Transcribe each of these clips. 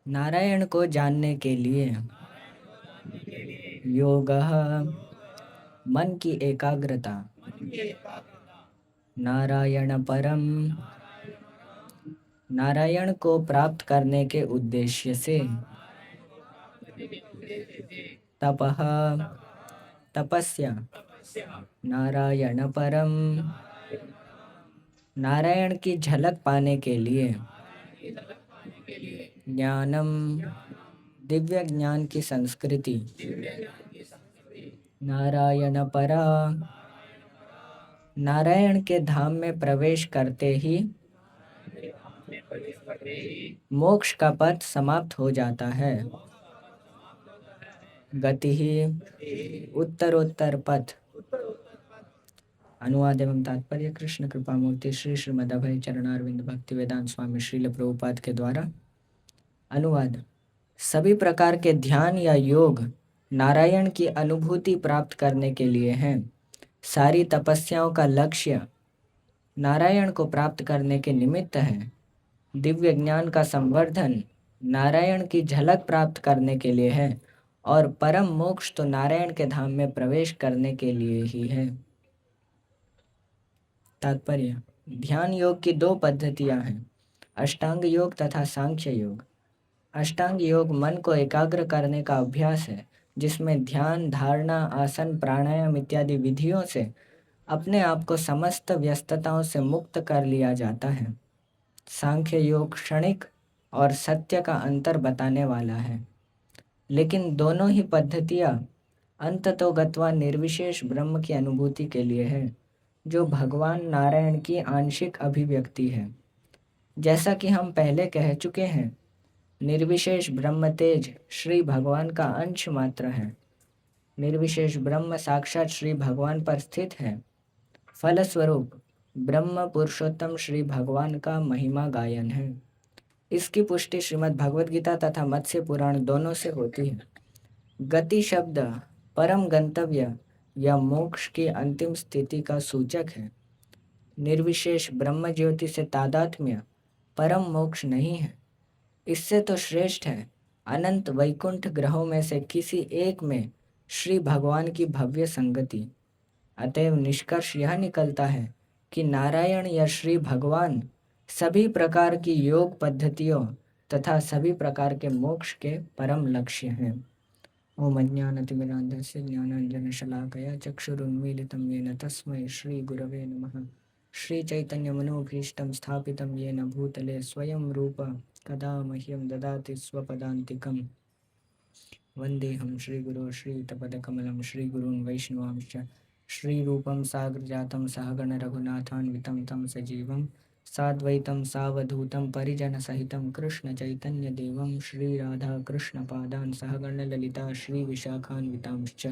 नारायण को जानने के लिए योगः मन की एकाग्रता, नारायण परम, नारायण को प्राप्त करने के उद्देश्य से, तपः तपस्या, नारायण परम, नारायण की झलक पाने के लिए, ज्ञानम दिव्य ज्ञान की संस्कृति, नारायण परा, नारायण के धाम में प्रवेश करते ही मोक्ष का पथ समाप्त हो जाता है। गति ही उत्तरोत्तर पथ। अनुवाद एवं तात्पर्य कृष्ण कृपा मूर्ति श्री श्रीमद् अभय चरणारविंद भक्ति वेदांत स्वामी श्रील प्रभुपाद के द्वारा। अनुवाद। सभी प्रकार के ध्यान या योग नारायण की अनुभूति प्राप्त करने के लिए हैं। सारी तपस्याओं का लक्ष्य नारायण को प्राप्त करने के निमित्त है। दिव्य ज्ञान का संवर्धन नारायण की झलक प्राप्त करने के लिए है और परम मोक्ष तो नारायण के धाम में प्रवेश करने के लिए ही है। तात्पर्य। ध्यान योग की दो पद्धतियां हैं, अष्टांग योग तथा सांख्य योग। अष्टांग योग मन को एकाग्र करने का अभ्यास है, जिसमें ध्यान, धारणा, आसन, प्राणायाम इत्यादि विधियों से अपने आप को समस्त व्यस्तताओं से मुक्त कर लिया जाता है। सांख्य योग क्षणिक और सत्य का अंतर बताने वाला है, लेकिन दोनों ही पद्धतियां अंततोगत्वा निर्विशेष ब्रह्म की अनुभूति के लिए है, जो भगवान नारायण की आंशिक अभिव्यक्ति है। जैसा कि हम पहले कह चुके हैं, निर्विशेष ब्रह्म तेज श्री भगवान का अंश मात्र है। निर्विशेष ब्रह्म साक्षात श्री भगवान पर स्थित है। फलस्वरूप ब्रह्म पुरुषोत्तम श्री भगवान का महिमा गायन है। इसकी पुष्टि श्रीमद् भगवद गीता तथा मत्स्य पुराण दोनों से होती है। गति शब्द परम गंतव्य या मोक्ष की अंतिम स्थिति का सूचक है। निर्विशेष ब्रह्म ज्योति से तादात्म्य परम मोक्ष नहीं है। इससे तो श्रेष्ठ है अनंत वैकुंठ ग्रहों में से किसी एक में श्री भगवान की भव्य संगति। अतएव निष्कर्ष यह निकलता है कि नारायण या श्री भगवान सभी प्रकार की योग पद्धतियों तथा सभी प्रकार के मोक्ष के परम लक्ष्य हैं। ओम अज्ञानतिमिरान्धस्य ज्ञानाञ्जनशलाकया चक्षुरुन्मीलितं येन तस्मै श्रीगुरवे नमः। श्रीचैतन्यमनोभीष्टं स्थापितं येन भूतले स्वयं रूप कदा मह्यं ददाति स्वपदान्तिकं। वन्देऽहं श्रीगुरो श्रीयुतपदकमलं श्रीगुरून् वैष्णवांश्च श्रीरूपं साग्रजातं सहगण रघुनाथान्वितं तं सजीवं साद्वैतं सावधूतं परिजनसहितं कृष्णचैतन्यदेवं श्रीराधाकृष्णपादान् सहगण ललिता श्रीविशाखान्वितांश्च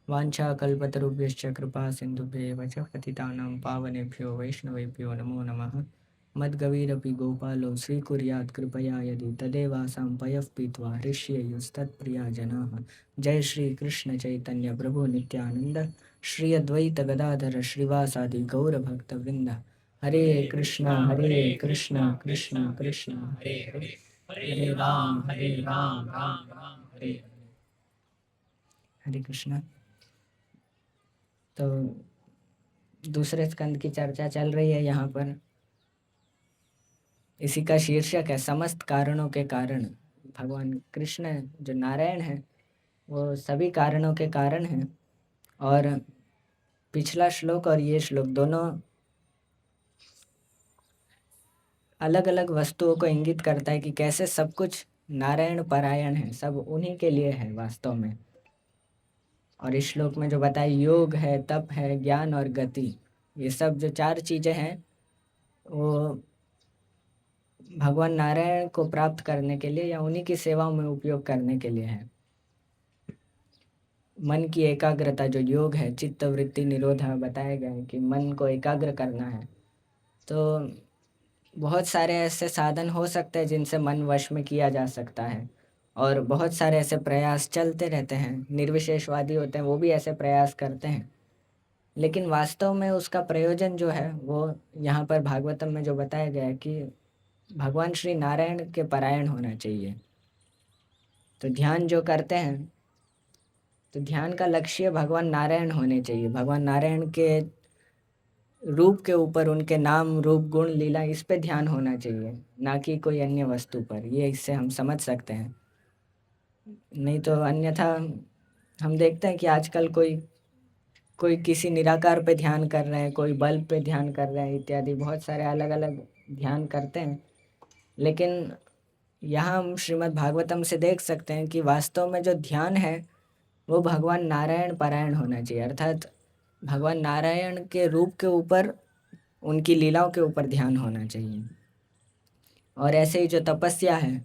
वाञ्छाकल्पतरुभ्यश्च कृपा सिन्धुभ्येव च पतितानां पावनेभ्यो वैष्णवेभ्यो नमो नमः। मद्गवीरपि गोपालो स्वीकुर्यात् कृपया यदि तदेवासां पयः पीत्वा हृष्येयुस्तत्प्रिया जनाः। जय श्री कृष्ण चैतन्य प्रभु नित्यानंद श्री अद्वैत गदाधर श्रीवासादि गौरभक्तवृंद। हरे कृष्णा कृष्ण कृष्ण हरे हरे, हरे राम राम राम हरे हरे। हरे कृष्णा। तो दूसरे स्कंद की चर्चा चल रही है यहाँ पर। इसी का शीर्षक है समस्त कारणों के कारण। भगवान कृष्ण जो नारायण है वो सभी कारणों के कारण हैं। और पिछला श्लोक और ये श्लोक दोनों अलग अलग वस्तुओं को इंगित करता है कि कैसे सब कुछ नारायण परायण है, सब उन्हीं के लिए है वास्तव में। और इस श्लोक में जो बताया योग है, तप है, ज्ञान और गति, ये सब जो चार चीजें हैं वो भगवान नारायण को प्राप्त करने के लिए या उन्हीं की सेवाओं में उपयोग करने के लिए है। मन की एकाग्रता जो योग है, चित्त वृत्ति निरोधा बताया गया है कि मन को एकाग्र करना है। तो बहुत सारे ऐसे साधन हो सकते हैं जिनसे मन वश में किया जा सकता है और बहुत सारे ऐसे प्रयास चलते रहते हैं। निर्विशेषवादी होते हैं, वो भी ऐसे प्रयास करते हैं, लेकिन वास्तव में उसका प्रयोजन जो है वो यहाँ पर भागवतम में जो बताया गया है कि भगवान श्री नारायण के परायण होना चाहिए। तो ध्यान जो करते हैं, तो ध्यान का लक्ष्य भगवान नारायण होने चाहिए। भगवान नारायण के रूप के ऊपर, उनके नाम रूप गुण लीला, इस पे ध्यान होना चाहिए, ना कि कोई अन्य वस्तु पर। ये इससे हम समझ सकते हैं। नहीं तो अन्यथा हम देखते हैं कि आजकल कोई कोई किसी निराकार पे ध्यान कर रहे हैं, कोई बल्ब पे ध्यान कर रहे हैं, इत्यादि बहुत सारे अलग अलग ध्यान करते हैं। लेकिन यहाँ हम श्रीमद् भागवतम से देख सकते हैं कि वास्तव में जो ध्यान है वो भगवान नारायण पारायण होना चाहिए, अर्थात भगवान नारायण के रूप के ऊपर, उनकी लीलाओं के ऊपर ध्यान होना चाहिए। और ऐसे ही जो तपस्या है,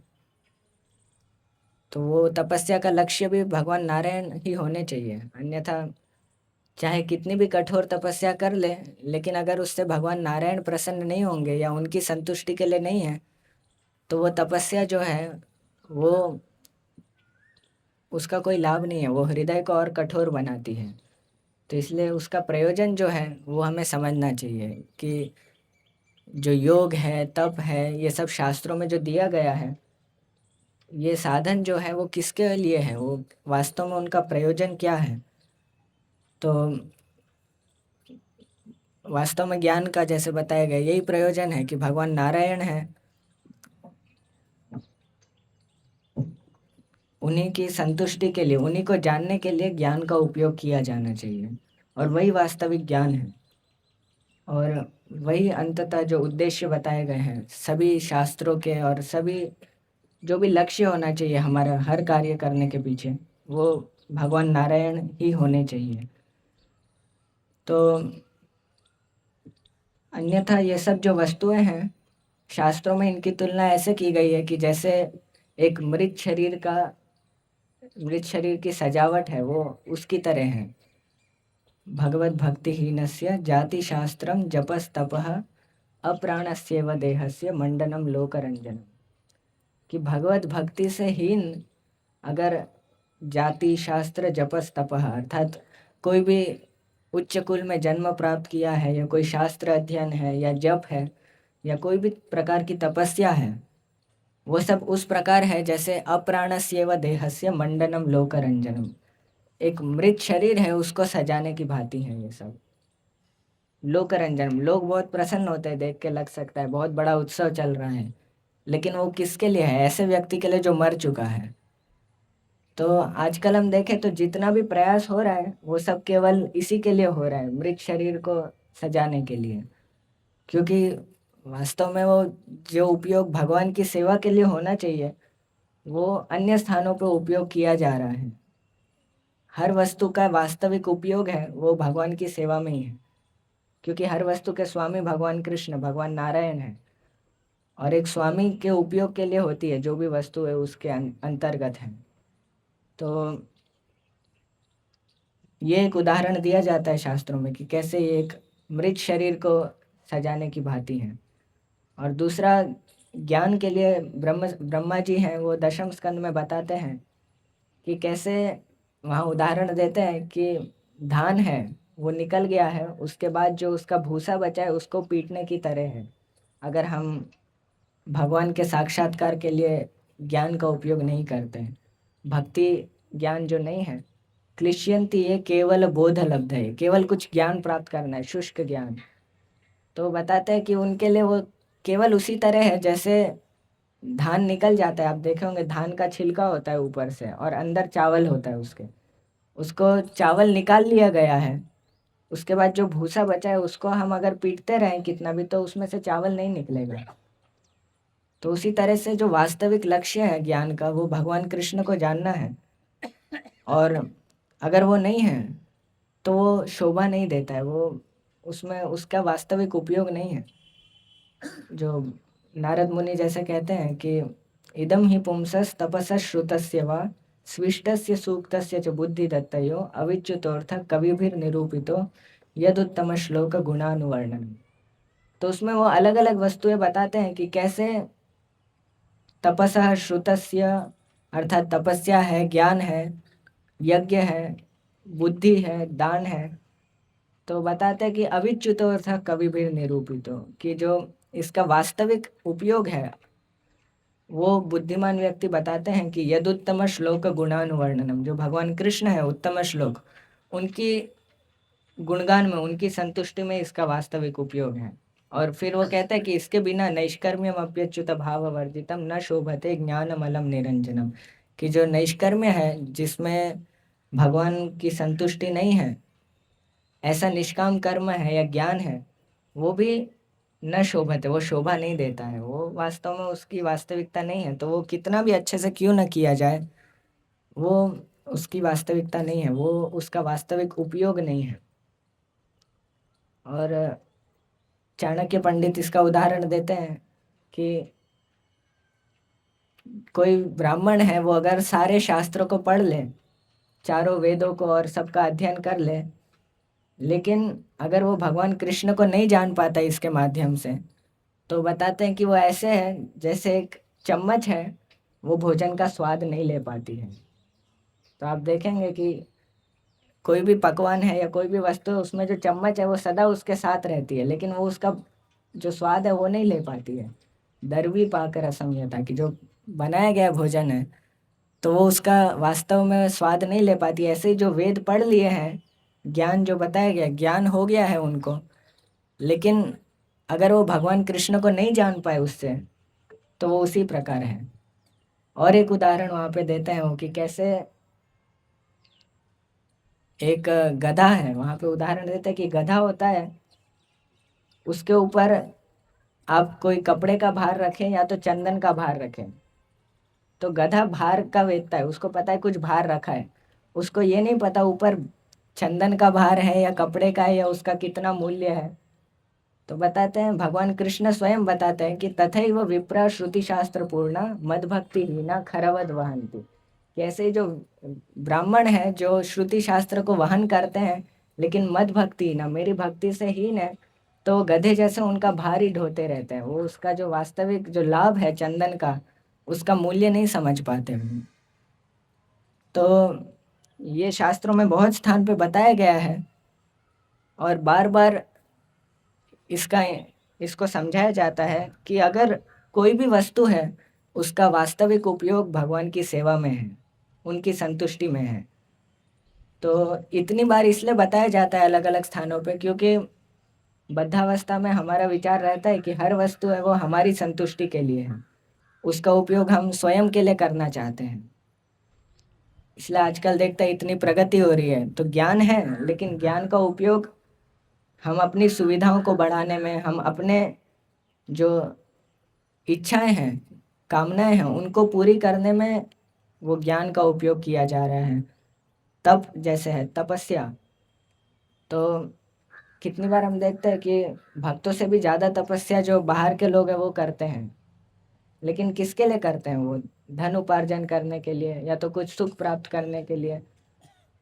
तो वो तपस्या का लक्ष्य भी भगवान नारायण ही होने चाहिए। अन्यथा चाहे कितनी भी कठोर तपस्या कर ले, लेकिन अगर उससे भगवान नारायण प्रसन्न नहीं होंगे या उनकी संतुष्टि के लिए नहीं है, तो वो तपस्या जो है वो, उसका कोई लाभ नहीं है, वो हृदय को और कठोर बनाती है। तो इसलिए उसका प्रयोजन जो है वो हमें समझना चाहिए कि जो योग है, तप है, ये सब शास्त्रों में जो दिया गया है, ये साधन जो है वो किसके लिए है, वो वास्तव में उनका प्रयोजन क्या है। तो वास्तव में ज्ञान का जैसे बताया गया यही प्रयोजन है कि भगवान नारायण है, उन्हीं की संतुष्टि के लिए, उन्हीं को जानने के लिए ज्ञान का उपयोग किया जाना चाहिए। और वही वास्तविक ज्ञान है, और वही अंततः जो उद्देश्य बताए गए हैं सभी शास्त्रों के, और सभी जो भी लक्ष्य होना चाहिए हमारा हर कार्य करने के पीछे, वो भगवान नारायण ही होने चाहिए। तो अन्यथा ये सब जो वस्तुएं हैं, शास्त्रों में इनकी तुलना ऐसे की गई है कि जैसे एक मृत शरीर की सजावट है, वो उसकी तरह है। भगवत भक्तिहीनस्य जाति शास्त्रम जपस तपः अप्राणस्येव देहस्य मंडनम लोकरंजनम। कि भगवत भक्ति से हीन अगर जाति शास्त्र जपस तपः, अर्थात कोई भी उच्च कुल में जन्म प्राप्त किया है, या कोई शास्त्र अध्ययन है, या जप है, या कोई भी प्रकार की तपस्या है, वो सब उस प्रकार है जैसे अप्राणस्येव देहस्य मंडनम लोकरंजनम। एक मृत शरीर है, उसको सजाने की भांति है ये सब। लोकरंजनम, लोग बहुत प्रसन्न होते हैं, देख के लग सकता है बहुत बड़ा उत्सव चल रहा है, लेकिन वो किसके लिए है? ऐसे व्यक्ति के लिए जो मर चुका है। तो आजकल हम देखें तो जितना भी प्रयास हो रहा है वो सब केवल इसी के लिए हो रहा है, मृत शरीर को सजाने के लिए। क्योंकि वास्तव में वो जो उपयोग भगवान की सेवा के लिए होना चाहिए, वो अन्य स्थानों पर उपयोग किया जा रहा है। हर वस्तु का वास्तविक उपयोग है वो भगवान की सेवा में ही है, क्योंकि हर वस्तु के स्वामी भगवान कृष्ण, भगवान नारायण है। और एक स्वामी के उपयोग के लिए होती है जो भी वस्तु है, उसके अंतर्गत है। तो ये एक उदाहरण दिया जाता है शास्त्रों में कि कैसे ये एक मृत शरीर को सजाने की भांति है। और दूसरा, ज्ञान के लिए ब्रह्मा जी हैं, वो दशम स्कंद में बताते हैं कि कैसे, वहाँ उदाहरण देते हैं कि धान है वो निकल गया है, उसके बाद जो उसका भूसा बचा है उसको पीटने की तरह है। अगर हम भगवान के साक्षात्कार के लिए ज्ञान का उपयोग नहीं करते हैं, भक्ति ज्ञान जो नहीं है, क्लिश्चियंती ये केवल बोध लब्ध है, केवल कुछ ज्ञान प्राप्त करना है, शुष्क ज्ञान। तो बताते हैं कि उनके लिए वो केवल उसी तरह है जैसे धान निकल जाता है। आप देखे होंगे धान का छिलका होता है ऊपर से, और अंदर चावल होता है उसके, उसको चावल निकाल लिया गया है, उसके बाद जो भूसा बचा है उसको हम अगर पीटते रहें कितना भी, तो उसमें से चावल नहीं निकलेगा। तो उसी तरह से जो वास्तविक लक्ष्य है ज्ञान का, वो भगवान कृष्ण को जानना है। और अगर वो नहीं है तो वो शोभा नहीं देता है, वो उसमें उसका वास्तविक उपयोग नहीं है। जो नारद मुनि जैसे कहते हैं कि इदम ही पुंसस तपस श्रुतस्य वा स्विष्टस्य सूक्तस्य च बुद्धि दत्तयो अविच्युतोर्थ कविभिर निरूपितो यदुत्तम श्लोक गुणानुवर्णन। तो उसमें वो अलग अलग वस्तुएं बताते हैं कि कैसे तपसः श्रुतस्य, अर्थात तपस्या है, ज्ञान है, यज्ञ है, बुद्धि है, दान है। तो बताते हैं कि अविच्युतो अर्थात कवि भी निरूपितो, कि जो इसका वास्तविक उपयोग है, वो बुद्धिमान व्यक्ति बताते हैं कि यदुत्तम श्लोक गुणानुवर्णनम, जो भगवान कृष्ण है उत्तम श्लोक, उनकी गुणगान में, उनकी संतुष्टि में इसका वास्तविक उपयोग है। और फिर वो कहता है कि इसके बिना नैष्कर्म्यम अप्यच्युत भाव वर्जितम न शोभते ज्ञानमलम निरंजनम, कि जो नैष्कर्म्य है, जिसमें भगवान की संतुष्टि नहीं है, ऐसा निष्काम कर्म है या ज्ञान है, वो भी न शोभते, वो शोभा नहीं देता है, वो वास्तव में उसकी वास्तविकता नहीं है। तो वो कितना भी अच्छे से क्यों न किया जाए, वो उसकी वास्तविकता नहीं है, वो उसका वास्तविक उपयोग नहीं है। और चाणक्य पंडित इसका उदाहरण देते हैं कि कोई ब्राह्मण है, वो अगर सारे शास्त्रों को पढ़ ले, चारों वेदों को और सबका अध्ययन कर ले, लेकिन अगर वो भगवान कृष्ण को नहीं जान पाता इसके माध्यम से, तो बताते हैं कि वो ऐसे है जैसे एक चम्मच है, वो भोजन का स्वाद नहीं ले पाती है। तो आप देखेंगे कि कोई भी पकवान है या कोई भी वस्तु है, उसमें जो चम्मच है वो सदा उसके साथ रहती है, लेकिन वो उसका जो स्वाद है वो नहीं ले पाती है। दरवी पाकर असंयता, कि जो बनाया गया भोजन है, तो वो उसका वास्तव में स्वाद नहीं ले पाती। ऐसे ही जो वेद पढ़ लिए हैं, ज्ञान जो बताया गया, ज्ञान हो गया है उनको, लेकिन अगर वो भगवान कृष्ण को नहीं जान पाए उससे, तो वो उसी प्रकार है। और एक उदाहरण वहाँ पे देते हैं वो, कि कैसे एक गधा है, वहाँ पे उदाहरण देते हैं कि गधा होता है, उसके ऊपर आप कोई कपड़े का भार रखें या तो चंदन का भार रखें, तो गधा भार का वेचता है, उसको पता है कुछ भार रखा है, उसको ये नहीं पता ऊपर चंदन का भार है या कपड़े का है या उसका कितना मूल्य है। तो बताते हैं, भगवान कृष्ण स्वयं बताते हैं कि तथैव विप्रा श्रुति शास्त्र पूर्णा मद भक्ति हीना खरवद वहंती। कैसे जो ब्राह्मण है, जो श्रुति शास्त्र को वहन करते हैं, लेकिन मद भक्ति ना, मेरी भक्ति से हीन है, तो गधे जैसे उनका भार ही ढोते रहते हैं। वो उसका जो वास्तविक जो लाभ है चंदन का, उसका मूल्य नहीं समझ पाते हैं। तो ये शास्त्रों में बहुत स्थान पे बताया गया है और बार बार इसका इसको समझाया जाता है कि अगर कोई भी वस्तु है, उसका वास्तविक उपयोग भगवान की सेवा में है, उनकी संतुष्टि में है। तो इतनी बार इसलिए बताया जाता है अलग अलग स्थानों पे, क्योंकि बद्धावस्था में हमारा विचार रहता है कि हर वस्तु है वो हमारी संतुष्टि के लिए है, उसका उपयोग हम स्वयं के लिए करना चाहते हैं। इसलिए आजकल देखते हैं इतनी प्रगति हो रही है, तो ज्ञान है, लेकिन ज्ञान का उपयोग हम अपनी सुविधाओं को बढ़ाने में, हम अपने जो इच्छाएं हैं, कामनाएं हैं, उनको पूरी करने में वो ज्ञान का उपयोग किया जा रहा है। तप जैसे है तपस्या, तो कितनी बार हम देखते हैं कि भक्तों से भी ज़्यादा तपस्या जो बाहर के लोग हैं वो करते हैं, लेकिन किसके लिए करते हैं? वो धन उपार्जन करने के लिए या तो कुछ सुख प्राप्त करने के लिए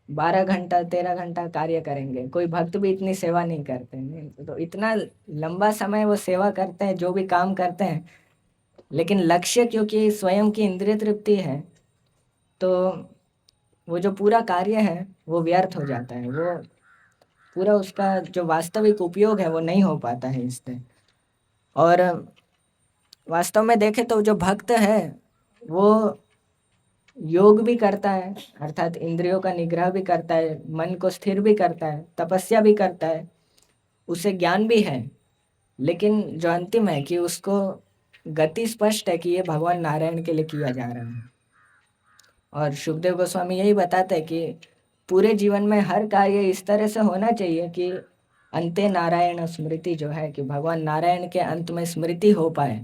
12 घंटा 13 घंटा कार्य करेंगे। कोई भक्त भी इतनी सेवा नहीं करते हैं, तो इतना लंबा समय वो सेवा करते हैं, जो भी काम करते हैं, लेकिन लक्ष्य क्योंकि स्वयं की इंद्रिय तृप्ति है, तो वो जो पूरा कार्य है वो व्यर्थ हो जाता है, वो पूरा उसका जो वास्तविक उपयोग है वो नहीं हो पाता है इससे। और वास्तव में देखें तो जो भक्त है वो योग भी करता है, अर्थात इंद्रियों का निग्रह भी करता है, मन को स्थिर भी करता है, तपस्या भी करता है, उसे ज्ञान भी है, लेकिन जो अंतिम है कि उसको गति स्पष्ट है कि ये भगवान नारायण के लिए किया जा रहा है। और सुखदेव गोस्वामी यही बताते हैं कि पूरे जीवन में हर कार्य इस तरह से होना चाहिए कि अंते नारायण स्मृति, जो है कि भगवान नारायण के अंत में स्मृति हो पाए।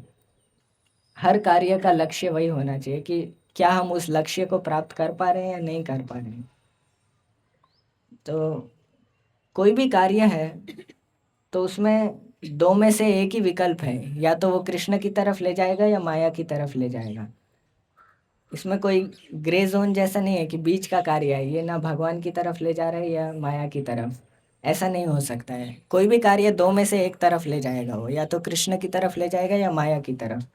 हर कार्य का लक्ष्य वही होना चाहिए कि क्या हम उस लक्ष्य को प्राप्त कर पा रहे हैं या नहीं कर पा रहे हैं। तो कोई भी कार्य है तो उसमें दो में से एक ही विकल्प है, या तो वो कृष्ण की तरफ ले जाएगा या माया की तरफ ले जाएगा। इसमें कोई ग्रे जोन जैसा नहीं है कि बीच का कार्य है, ये ना भगवान की तरफ ले जा रहा है या माया की तरफ, ऐसा नहीं हो सकता है। कोई भी कार्य दो में से एक तरफ ले जाएगा, वो या तो कृष्ण की तरफ ले जाएगा या माया की तरफ।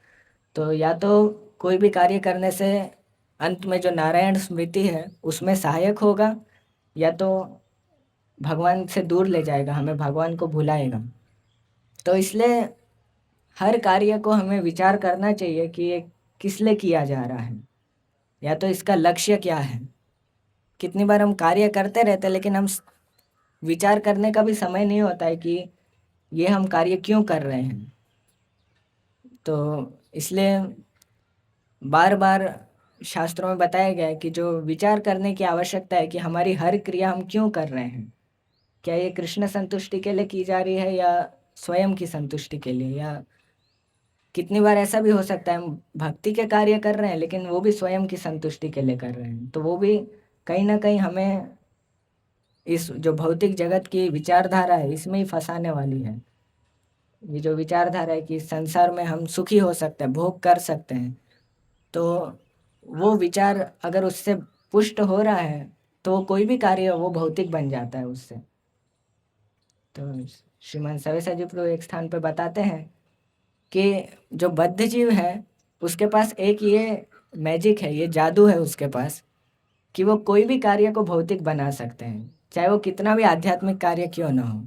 तो या तो कोई भी कार्य करने से अंत में जो नारायण स्मृति है उसमें सहायक होगा, या तो भगवान से दूर ले जाएगा, हमें भगवान को भुलाएगा। तो इसलिए हर कार्य को हमें विचार करना चाहिए कि ये किस लिए किया जा रहा है, या तो इसका लक्ष्य क्या है। कितनी बार हम कार्य करते रहते हैं लेकिन हम विचार करने का भी समय नहीं होता है कि ये हम कार्य क्यों कर रहे हैं। तो इसलिए बार बार शास्त्रों में बताया गया है कि जो विचार करने की आवश्यकता है कि हमारी हर क्रिया हम क्यों कर रहे हैं। क्या ये कृष्ण संतुष्टि के लिए की जा रही है या स्वयं की संतुष्टि के लिए, या कितनी बार ऐसा भी हो सकता है हम भक्ति के कार्य कर रहे हैं लेकिन वो भी स्वयं की संतुष्टि के लिए कर रहे हैं, तो वो भी कहीं ना कहीं हमें इस जो भौतिक जगत की विचारधारा है इसमें ही फंसाने वाली है। ये जो विचारधारा है कि संसार में हम सुखी हो सकते हैं, भोग कर सकते हैं, तो वो विचार अगर उससे पुष्ट हो रहा है तो कोई भी कार्य वो भौतिक बन जाता है उससे। तो श्रीमान सवेसा प्रभु एक स्थान पे बताते हैं कि जो बद्ध जीव है उसके पास एक ये मैजिक है, ये जादू है उसके पास, कि वो कोई भी कार्य को भौतिक बना सकते हैं, चाहे वो कितना भी आध्यात्मिक कार्य क्यों ना हो।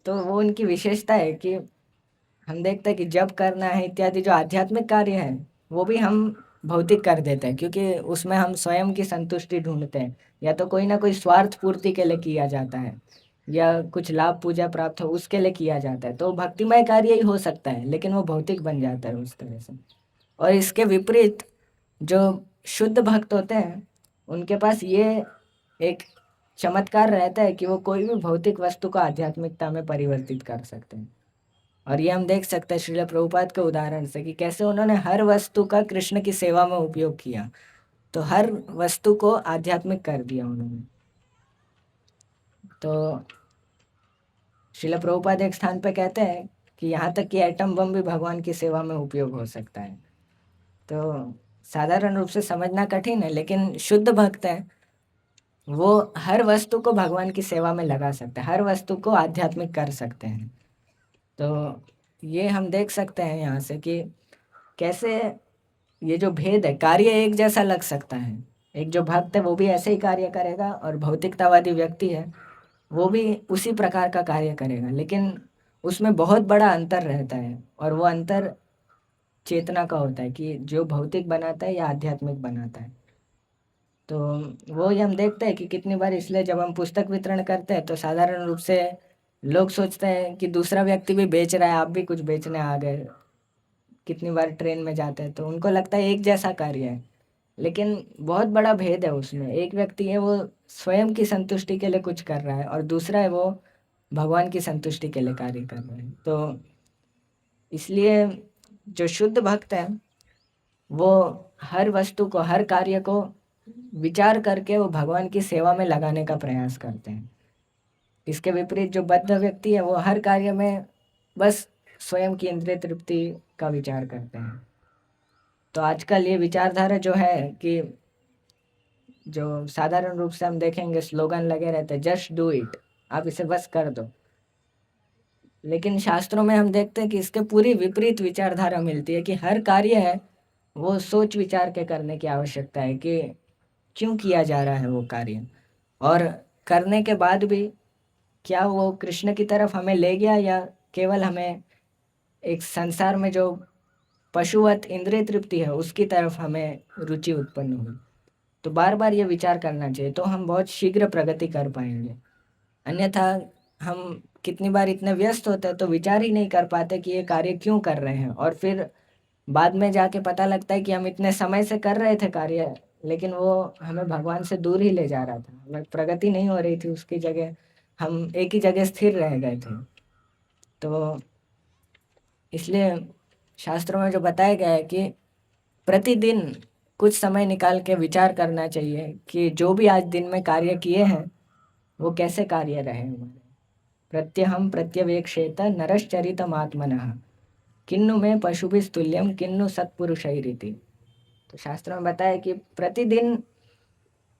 तो वो उनकी विशेषता है कि हम देखते हैं कि जब करना है इत्यादि जो आध्यात्मिक कार्य है वो भी हम भौतिक कर देते हैं, क्योंकि उसमें हम स्वयं की संतुष्टि ढूंढते हैं, या तो कोई ना कोई स्वार्थ पूर्ति के लिए किया जाता है या कुछ लाभ पूजा प्राप्त हो उसके लिए किया जाता है, तो भक्तिमय कार्य ही हो सकता है लेकिन वो भौतिक बन जाता है उस तरह से। और इसके विपरीत जो शुद्ध भक्त होते हैं उनके पास ये एक चमत्कार रहता है कि वो कोई भी भौतिक वस्तु को आध्यात्मिकता में परिवर्तित कर सकते हैं। और ये हम देख सकते हैं श्रील प्रभुपाद के उदाहरण से कि कैसे उन्होंने हर वस्तु का कृष्ण की सेवा में उपयोग किया, तो हर वस्तु को आध्यात्मिक कर दिया उन्होंने। तो श्रील प्रभुपाद एक स्थान पे कहते हैं कि यहाँ तक कि एटम बम भी भगवान की सेवा में उपयोग हो सकता है। तो साधारण रूप से समझना कठिन है, लेकिन शुद्ध भक्त है वो हर वस्तु को भगवान की सेवा में लगा सकते हैं, हर वस्तु को आध्यात्मिक कर सकते हैं। तो ये हम देख सकते हैं यहाँ से कि कैसे ये जो भेद है, कार्य एक जैसा लग सकता है, एक जो भक्त है वो भी ऐसे ही कार्य करेगा और भौतिकतावादी व्यक्ति है वो भी उसी प्रकार का कार्य करेगा, लेकिन उसमें बहुत बड़ा अंतर रहता है, और वो अंतर चेतना का होता है कि जो भौतिक बनाता है या आध्यात्मिक बनाता है। तो वो ही हम देखते हैं कि कितनी बार, इसलिए जब हम पुस्तक वितरण करते हैं तो साधारण रूप से लोग सोचते हैं कि दूसरा व्यक्ति भी बेच रहा है, आप भी कुछ बेचने आ गए। कितनी बार ट्रेन में जाते हैं तो उनको लगता है एक जैसा कार्य है, लेकिन बहुत बड़ा भेद है उसमें। एक व्यक्ति है वो स्वयं की संतुष्टि के लिए कुछ कर रहा है और दूसरा है वो भगवान की संतुष्टि के लिए कार्य कर रहा है। तो इसलिए जो शुद्ध भक्त है वो हर वस्तु को, हर कार्य को विचार करके वो भगवान की सेवा में लगाने का प्रयास करते हैं। इसके विपरीत जो बद्ध व्यक्ति है वो हर कार्य में बस स्वयं की इंद्रिय तृप्ति का विचार करते हैं। तो आजकल ये विचारधारा जो है कि जो साधारण रूप से हम देखेंगे स्लोगन लगे रहते हैं, जस्ट डू इट, आप इसे बस कर दो। लेकिन शास्त्रों में हम देखते हैं कि इसके पूरी विपरीत विचारधारा मिलती है कि हर कार्य है वो सोच विचार के करने की आवश्यकता है कि क्यों किया जा रहा है वो कार्य, और करने के बाद भी क्या वो कृष्ण की तरफ हमें ले गया या केवल हमें एक संसार में जो पशुवत इंद्रिय तृप्ति है उसकी तरफ हमें रुचि उत्पन्न हुई। तो बार बार ये विचार करना चाहिए, तो हम बहुत शीघ्र प्रगति कर पाएंगे। अन्यथा हम कितनी बार इतने व्यस्त होते हैं तो विचार ही नहीं कर पाते कि ये कार्य क्यों कर रहे हैं, और फिर बाद में जाके पता लगता है कि हम इतने समय से कर रहे थे कार्य लेकिन वो हमें भगवान से दूर ही ले जा रहा था, हमें प्रगति नहीं हो रही थी, उसकी जगह हम एक ही जगह स्थिर रह गए थे। तो इसलिए शास्त्रों में जो बताया गया है कि प्रतिदिन कुछ समय निकाल के विचार करना चाहिए कि जो भी आज दिन में कार्य किए हैं वो कैसे कार्य रहे हमारे। प्रत्यहम प्रत्यवेक्षेत नरश्चरितमात्मनः किन्नु में पशुभिस्तुल्यम किन्नु सत्पुरुषैरिति। तो शास्त्रों में बताया कि प्रतिदिन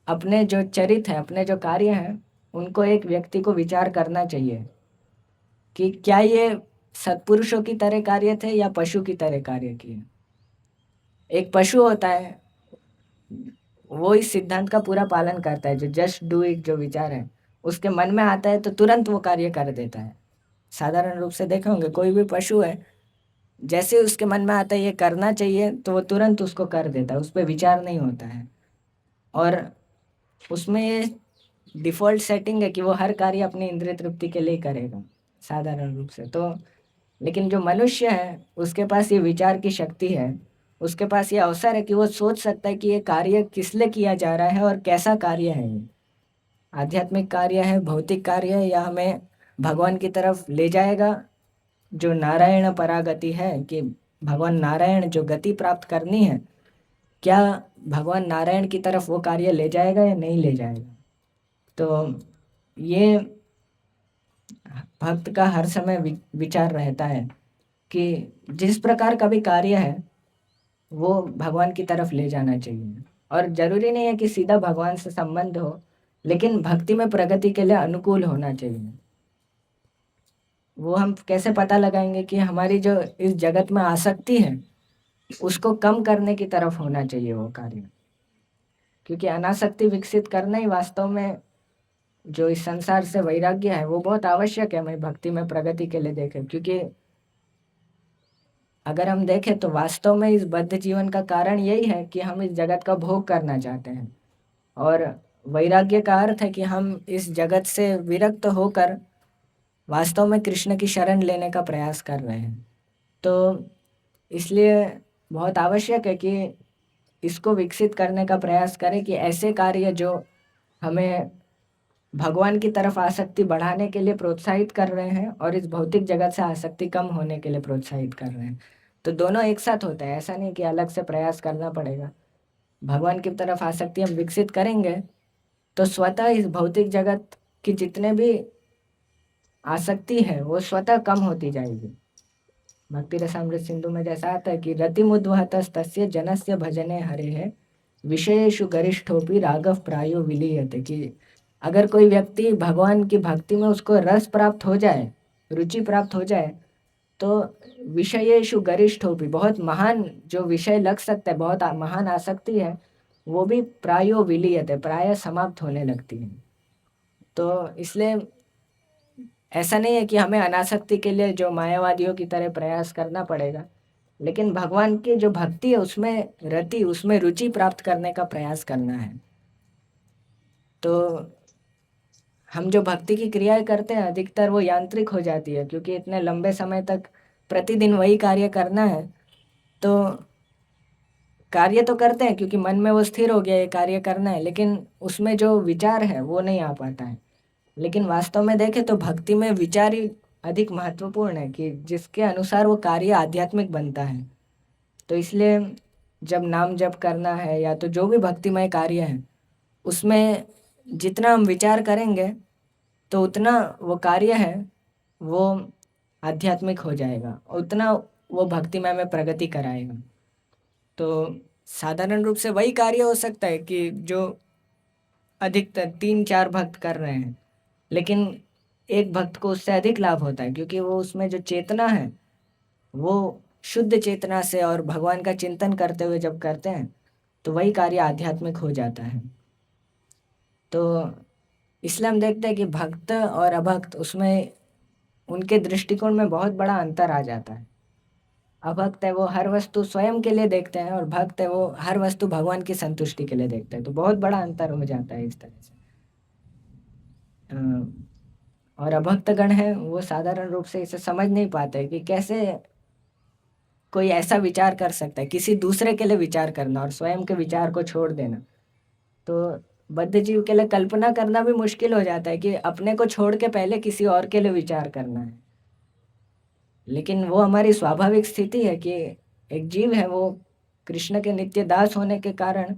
अपने जो चरित्र है, अपने जो कार्य हैं, उनको एक व्यक्ति को विचार करना चाहिए कि क्या ये सत्पुरुषों की तरह कार्य थे या पशु की तरह कार्य किए। एक पशु होता है वो इस सिद्धांत का पूरा पालन करता है, जो जस्ट डू इट जो विचार है उसके मन में आता है तो तुरंत वो कार्य कर देता है। साधारण रूप से देखे होंगे, कोई भी पशु है, जैसे उसके मन में आता है ये करना चाहिए तो वो तुरंत उसको कर देता है, उस पर विचार नहीं होता है। और उसमें ये डिफ़ॉल्ट सेटिंग है कि वो हर कार्य अपनी इंद्रिय तृप्ति के लिए करेगा साधारण रूप से। तो लेकिन जो मनुष्य है उसके पास ये विचार की शक्ति है, उसके पास ये अवसर है कि वो सोच सकता है कि ये कार्य किस लिए किया जा रहा है और कैसा कार्य है ये, आध्यात्मिक कार्य है, भौतिक कार्य है, या हमें भगवान की तरफ ले जाएगा। जो नारायण परागति है कि भगवान नारायण जो गति प्राप्त करनी है, क्या भगवान नारायण की तरफ वो कार्य ले जाएगा या नहीं ले जाएगा। तो ये भक्त का हर समय विचार रहता है कि जिस प्रकार का भी कार्य है वो भगवान की तरफ ले जाना चाहिए। और जरूरी नहीं है कि सीधा भगवान से संबंध हो, लेकिन भक्ति में प्रगति के लिए अनुकूल होना चाहिए। वो हम कैसे पता लगाएंगे कि हमारी जो इस जगत में आसक्ति है उसको कम करने की तरफ होना चाहिए वो कार्य, क्योंकि अनासक्ति विकसित करना ही वास्तव में जो इस संसार से वैराग्य है वो बहुत आवश्यक है हमें भक्ति में प्रगति के लिए देखें। क्योंकि अगर हम देखें तो वास्तव में इस बद्ध जीवन का कारण यही है कि हम इस जगत का भोग करना चाहते हैं, और वैराग्य का अर्थ है कि हम इस जगत से विरक्त होकर वास्तव में कृष्ण की शरण लेने का प्रयास कर रहे हैं। तो इसलिए बहुत आवश्यक है कि इसको विकसित करने का प्रयास करें कि ऐसे कार्य जो हमें भगवान की तरफ आसक्ति बढ़ाने के लिए प्रोत्साहित कर रहे हैं और इस भौतिक जगत से आसक्ति कम होने के लिए प्रोत्साहित कर रहे हैं। तो दोनों एक साथ होता है, ऐसा नहीं कि अलग से प्रयास करना पड़ेगा। भगवान की तरफ आसक्ति हम विकसित करेंगे तो स्वतः इस भौतिक जगत की जितने भी आसक्ति है वो स्वतः कम होती जाएगी। भक्ति रसामृत सिंधु में जैसा आता है कि रतिमुद्वहतस्तस्य जनस्य भजने हरे है विषयेषु गरिष्ठोपि राघव प्रायो विलीयते। कि अगर कोई व्यक्ति भगवान की भक्ति में उसको रस प्राप्त हो जाए, रुचि प्राप्त हो जाए, तो विषयेषु गरिष्ठोपि बहुत महान जो विषय लग सकता है, बहुत महान आसक्ति है, वो भी प्रायो विलीयते प्राय समाप्त होने लगती है। तो इसलिए ऐसा नहीं है कि हमें अनासक्ति के लिए जो मायावादियों की तरह प्रयास करना पड़ेगा, लेकिन भगवान की जो भक्ति है उसमें रति, उसमें रुचि प्राप्त करने का प्रयास करना है। तो हम जो भक्ति की क्रियाएं करते हैं अधिकतर वो यांत्रिक हो जाती है, क्योंकि इतने लंबे समय तक प्रतिदिन वही कार्य करना है। तो कार्य तो करते हैं क्योंकि मन में वो स्थिर हो गया ये कार्य करना है, लेकिन उसमें जो विचार है वो नहीं आ पाता है। लेकिन वास्तव में देखें तो भक्ति में विचार ही अधिक महत्वपूर्ण है कि जिसके अनुसार वो कार्य आध्यात्मिक बनता है। तो इसलिए जब नाम जप करना है या तो जो भी भक्तिमय कार्य है उसमें जितना हम विचार करेंगे तो उतना वो कार्य है वो आध्यात्मिक हो जाएगा, उतना वो भक्तिमय में प्रगति कराएगा। तो साधारण रूप से वही कार्य हो सकता है कि जो अधिकतर 3-4 भक्त कर रहे हैं, लेकिन एक भक्त को उससे अधिक लाभ होता है क्योंकि वो उसमें जो चेतना है वो शुद्ध चेतना से और भगवान का चिंतन करते हुए जब करते हैं तो वही कार्य आध्यात्मिक हो जाता है। तो इसलिए हम देखते हैं कि भक्त और अभक्त उसमें उनके दृष्टिकोण में बहुत बड़ा अंतर आ जाता है। अभक्त है वो हर वस्तु स्वयं के लिए देखते हैं और भक्त है वो हर वस्तु भगवान की संतुष्टि के लिए देखते हैं। तो बहुत बड़ा अंतर हो जाता है इस तरह से। और अभक्तगण है वो साधारण रूप से इसे समझ नहीं पाते कि कैसे कोई ऐसा विचार कर सकता है, किसी दूसरे के लिए विचार करना और स्वयं के विचार को छोड़ देना। तो बद्ध जीव के लिए कल्पना करना भी मुश्किल हो जाता है कि अपने को छोड़ के पहले किसी और के लिए विचार करना है। लेकिन वो हमारी स्वाभाविक स्थिति है कि एक जीव है वो कृष्ण के नित्य दास होने के कारण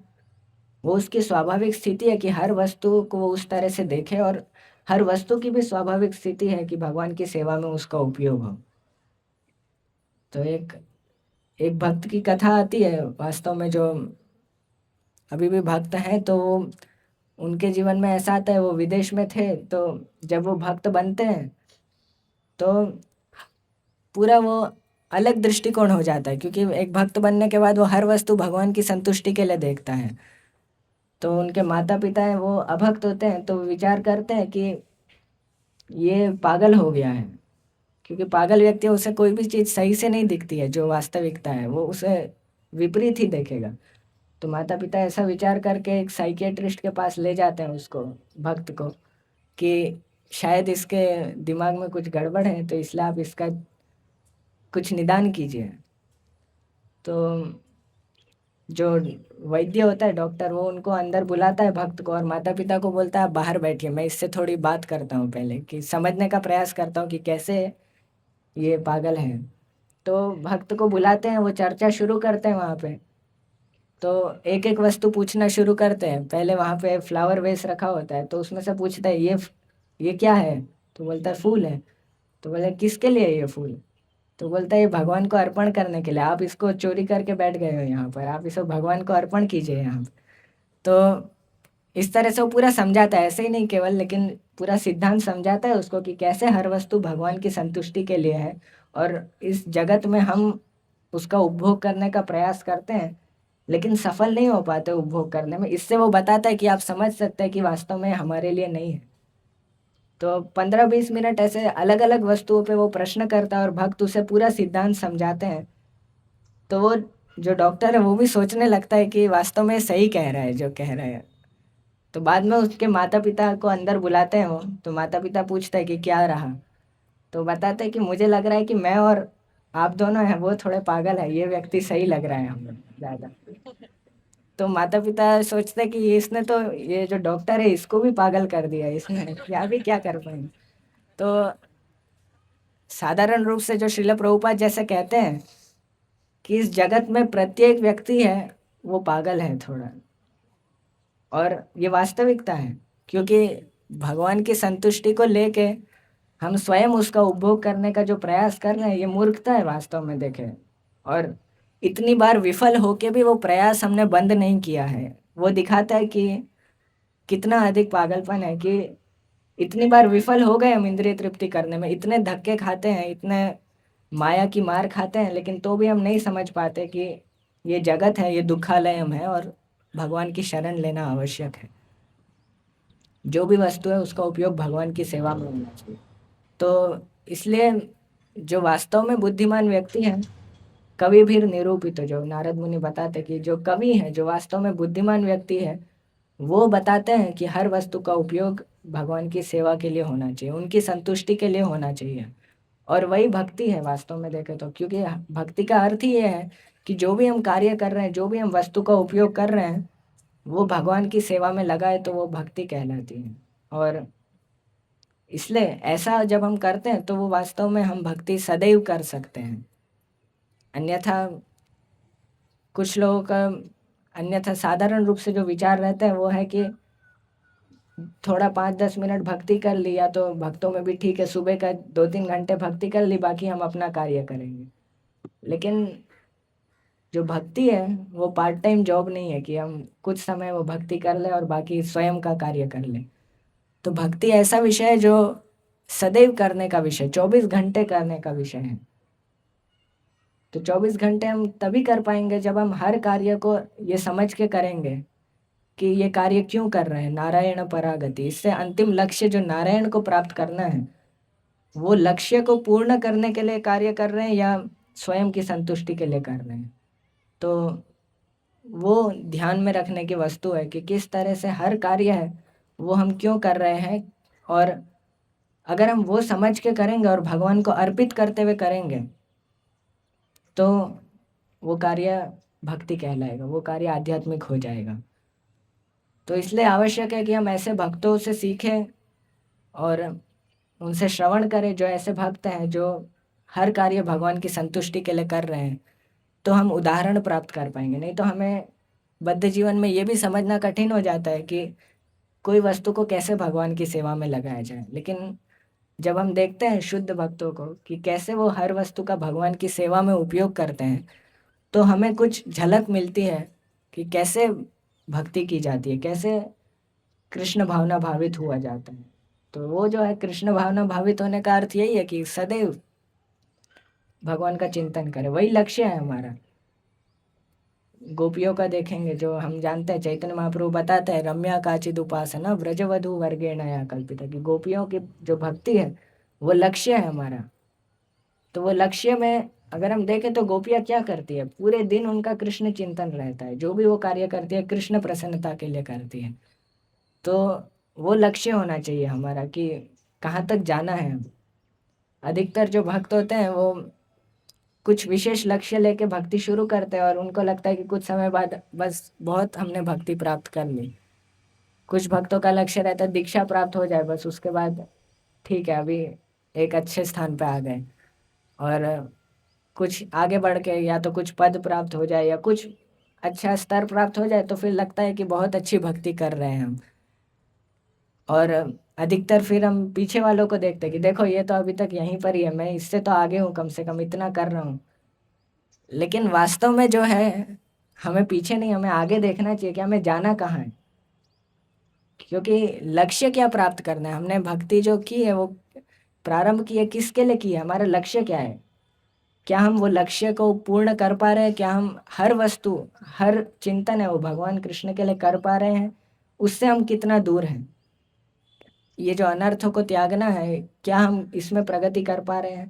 वो उसकी स्वाभाविक स्थिति है कि हर वस्तु को वो उस तरह से देखे, और हर वस्तु की भी स्वाभाविक स्थिति है कि भगवान की सेवा में उसका उपयोग हो। तो एक एक भक्त की कथा आती है वास्तव में, जो अभी भी भक्त हैं तो उनके जीवन में ऐसा आता है, वो विदेश में थे तो जब वो भक्त बनते हैं तो पूरा वो अलग दृष्टिकोण हो जाता है, क्योंकि एक भक्त बनने के बाद वो हर वस्तु भगवान की संतुष्टि के लिए देखता है। तो उनके माता पिता हैं वो अभक्त होते हैं तो विचार करते हैं कि ये पागल हो गया है, क्योंकि पागल व्यक्ति है, उसे कोई भी चीज़ सही से नहीं दिखती है, जो वास्तविकता है वो उसे विपरीत ही देखेगा। तो माता पिता ऐसा विचार करके एक साइकियाट्रिस्ट के पास ले जाते हैं उसको, भक्त को, कि शायद इसके दिमाग में कुछ गड़बड़ है, तो इसलिए आप इसका कुछ निदान कीजिए। तो जो वैद्य होता है, डॉक्टर, वो उनको अंदर बुलाता है भक्त को, और माता पिता को बोलता है आप बाहर बैठिए, मैं इससे थोड़ी बात करता हूँ पहले, कि समझने का प्रयास करता हूँ कि कैसे ये पागल है। तो भक्त को बुलाते हैं, वो चर्चा शुरू करते हैं वहाँ पे। तो एक एक वस्तु पूछना शुरू करते हैं। पहले वहाँ पे फ्लावर वेस रखा होता है, तो उसमें से पूछता है ये क्या है? तो बोलता है फूल है। तो बोले किसके लिए ये फूल? तो बोलता है ये भगवान को अर्पण करने के लिए, आप इसको चोरी करके बैठ गए हो यहाँ पर, आप इसको भगवान को अर्पण कीजिए यहाँ पे। तो इस तरह से वो पूरा समझाता है, ऐसे ही नहीं केवल, लेकिन पूरा सिद्धांत समझाता है उसको कि कैसे हर वस्तु भगवान की संतुष्टि के लिए है, और इस जगत में हम उसका उपभोग करने का प्रयास करते हैं, लेकिन सफल नहीं हो पाते उपभोग करने में। इससे वो बताता है कि आप समझ सकते हैं कि वास्तव में हमारे लिए नहीं है। तो 15-20 मिनट ऐसे अलग अलग वस्तुओं पे वो प्रश्न करता है, और भक्त उसे पूरा सिद्धांत समझाते हैं। तो वो जो डॉक्टर है वो भी सोचने लगता है कि वास्तव में सही कह रहा है जो कह रहा है। तो बाद में उसके माता पिता को अंदर बुलाते हैं वो, तो माता पिता पूछता है कि क्या रहा? तो बताते हैं कि मुझे लग रहा है कि मैं और आप दोनों हैं वो थोड़े पागल है, ये व्यक्ति सही लग रहा है हमें ज़्यादा। तो माता पिता सोचते हैं कि इसने तो, ये जो डॉक्टर है इसको भी पागल कर दिया, इसने क्या भी क्या कर पाएंगे। तो साधारण रूप से जो श्रील प्रभुपाद जैसे कहते हैं कि इस जगत में प्रत्येक व्यक्ति है वो पागल है थोड़ा, और ये वास्तविकता है। क्योंकि भगवान की संतुष्टि को लेके हम स्वयं उसका उपभोग करने का जो प्रयास कर रहे हैं, ये मूर्खता है वास्तव में देखें। और इतनी बार विफल होके भी वो प्रयास हमने बंद नहीं किया है, वो दिखाता है कि कितना अधिक पागलपन है, कि इतनी बार विफल हो गए हम इंद्रिय तृप्ति करने में, इतने धक्के खाते हैं, इतने माया की मार खाते हैं, लेकिन तो भी हम नहीं समझ पाते कि ये जगत है, ये दुखालयम है, और भगवान की शरण लेना आवश्यक है। जो भी वस्तु है उसका उपयोग भगवान की सेवा में होना चाहिए। तो इसलिए जो वास्तव में बुद्धिमान व्यक्ति है, कवि भी निरूपित, जो नारद मुनि बताते कि जो कवि है, जो वास्तव में बुद्धिमान व्यक्ति है, वो बताते हैं कि हर वस्तु का उपयोग भगवान की सेवा के लिए होना चाहिए, उनकी संतुष्टि के लिए होना चाहिए। और वही भक्ति है वास्तव में देखें तो, क्योंकि भक्ति का अर्थ ही ये है कि जो भी हम कार्य कर रहे हैं, जो भी हम वस्तु का उपयोग कर रहे हैं, वो भगवान की सेवा में लगाए तो वो भक्ति कहलाती है। और इसलिए ऐसा जब हम करते हैं तो वो वास्तव में हम भक्ति सदैव कर सकते हैं। अन्यथा कुछ लोगों का, अन्यथा साधारण रूप से जो विचार रहता है वो है कि थोड़ा 5-10 मिनट भक्ति कर लिया तो भक्तों में भी ठीक है, सुबह का 2-3 घंटे भक्ति कर ली, बाकी हम अपना कार्य करेंगे। लेकिन जो भक्ति है वो पार्ट टाइम जॉब नहीं है कि हम कुछ समय वो भक्ति कर ले और बाकी स्वयं का कार्य कर ले। तो भक्ति ऐसा विषय है जो सदैव करने का विषय, 24 घंटे करने का विषय है। तो 24 घंटे हम तभी कर पाएंगे जब हम हर कार्य को ये समझ के करेंगे कि ये कार्य क्यों कर रहे हैं, नारायण परागति, इससे अंतिम लक्ष्य जो नारायण को प्राप्त करना है, वो लक्ष्य को पूर्ण करने के लिए कार्य कर रहे हैं या स्वयं की संतुष्टि के लिए कर रहे हैं। तो वो ध्यान में रखने की वस्तु है कि किस तरह से हर कार्य है वो हम क्यों कर रहे हैं, और अगर हम वो समझ के करेंगे और भगवान को अर्पित करते हुए करेंगे तो वो कार्य भक्ति कहलाएगा, वो कार्य आध्यात्मिक हो जाएगा। तो इसलिए आवश्यक है कि हम ऐसे भक्तों से सीखें और उनसे श्रवण करें, जो ऐसे भक्त हैं जो हर कार्य भगवान की संतुष्टि के लिए कर रहे हैं, तो हम उदाहरण प्राप्त कर पाएंगे। नहीं तो हमें बद्ध जीवन में ये भी समझना कठिन हो जाता है कि कोई वस्तु को कैसे भगवान की सेवा में लगाया जाए। लेकिन जब हम देखते हैं शुद्ध भक्तों को कि कैसे वो हर वस्तु का भगवान की सेवा में उपयोग करते हैं, तो हमें कुछ झलक मिलती है कि कैसे भक्ति की जाती है, कैसे कृष्ण भावना भावित हुआ जाता है। तो वो जो है कृष्ण भावना भावित होने का अर्थ यही है कि सदैव भगवान का चिंतन करें, वही लक्ष्य है हमारा। गोपियों का देखेंगे, जो हम जानते हैं चैतन्य महाप्रभु बताते हैं, रम्या काचिद उपासना व्रजवधु वर्गेण या कल्पिता, कि गोपियों की जो भक्ति है वो लक्ष्य है हमारा। तो वो लक्ष्य में अगर हम देखें तो गोपियाँ क्या करती है, पूरे दिन उनका कृष्ण चिंतन रहता है, जो भी वो कार्य करती है कृष्ण प्रसन्नता के लिए करती है। तो वो लक्ष्य होना चाहिए हमारा कि कहाँ तक जाना है। अधिकतर जो भक्त होते हैं वो कुछ विशेष लक्ष्य लेके भक्ति शुरू करते हैं और उनको लगता है कि कुछ समय बाद बस बहुत हमने भक्ति प्राप्त कर ली। कुछ भक्तों का लक्ष्य रहता है दीक्षा प्राप्त हो जाए, बस उसके बाद ठीक है अभी एक अच्छे स्थान पे आ गए। और कुछ आगे बढ़ के या तो कुछ पद प्राप्त हो जाए या कुछ अच्छा स्तर प्राप्त हो जाए तो फिर लगता है कि बहुत अच्छी भक्ति कर रहे हैं हम। और अधिकतर फिर हम पीछे वालों को देखते हैं कि देखो ये तो अभी तक यहीं पर ही है, मैं इससे तो आगे हूँ, कम से कम इतना कर रहा हूँ। लेकिन वास्तव में जो है हमें पीछे नहीं, हमें आगे देखना चाहिए कि हमें जाना कहाँ है। क्योंकि लक्ष्य क्या प्राप्त करना है, हमने भक्ति जो की है वो प्रारंभ की है किसके लिए की है, हमारा लक्ष्य क्या है, क्या हम वो लक्ष्य को पूर्ण कर पा रहे हैं, क्या हम हर वस्तु हर चिंतन है वो भगवान कृष्ण के लिए कर पा रहे हैं, उससे हम कितना दूर हैं, ये जो अनर्थों को त्यागना है क्या हम इसमें प्रगति कर पा रहे हैं।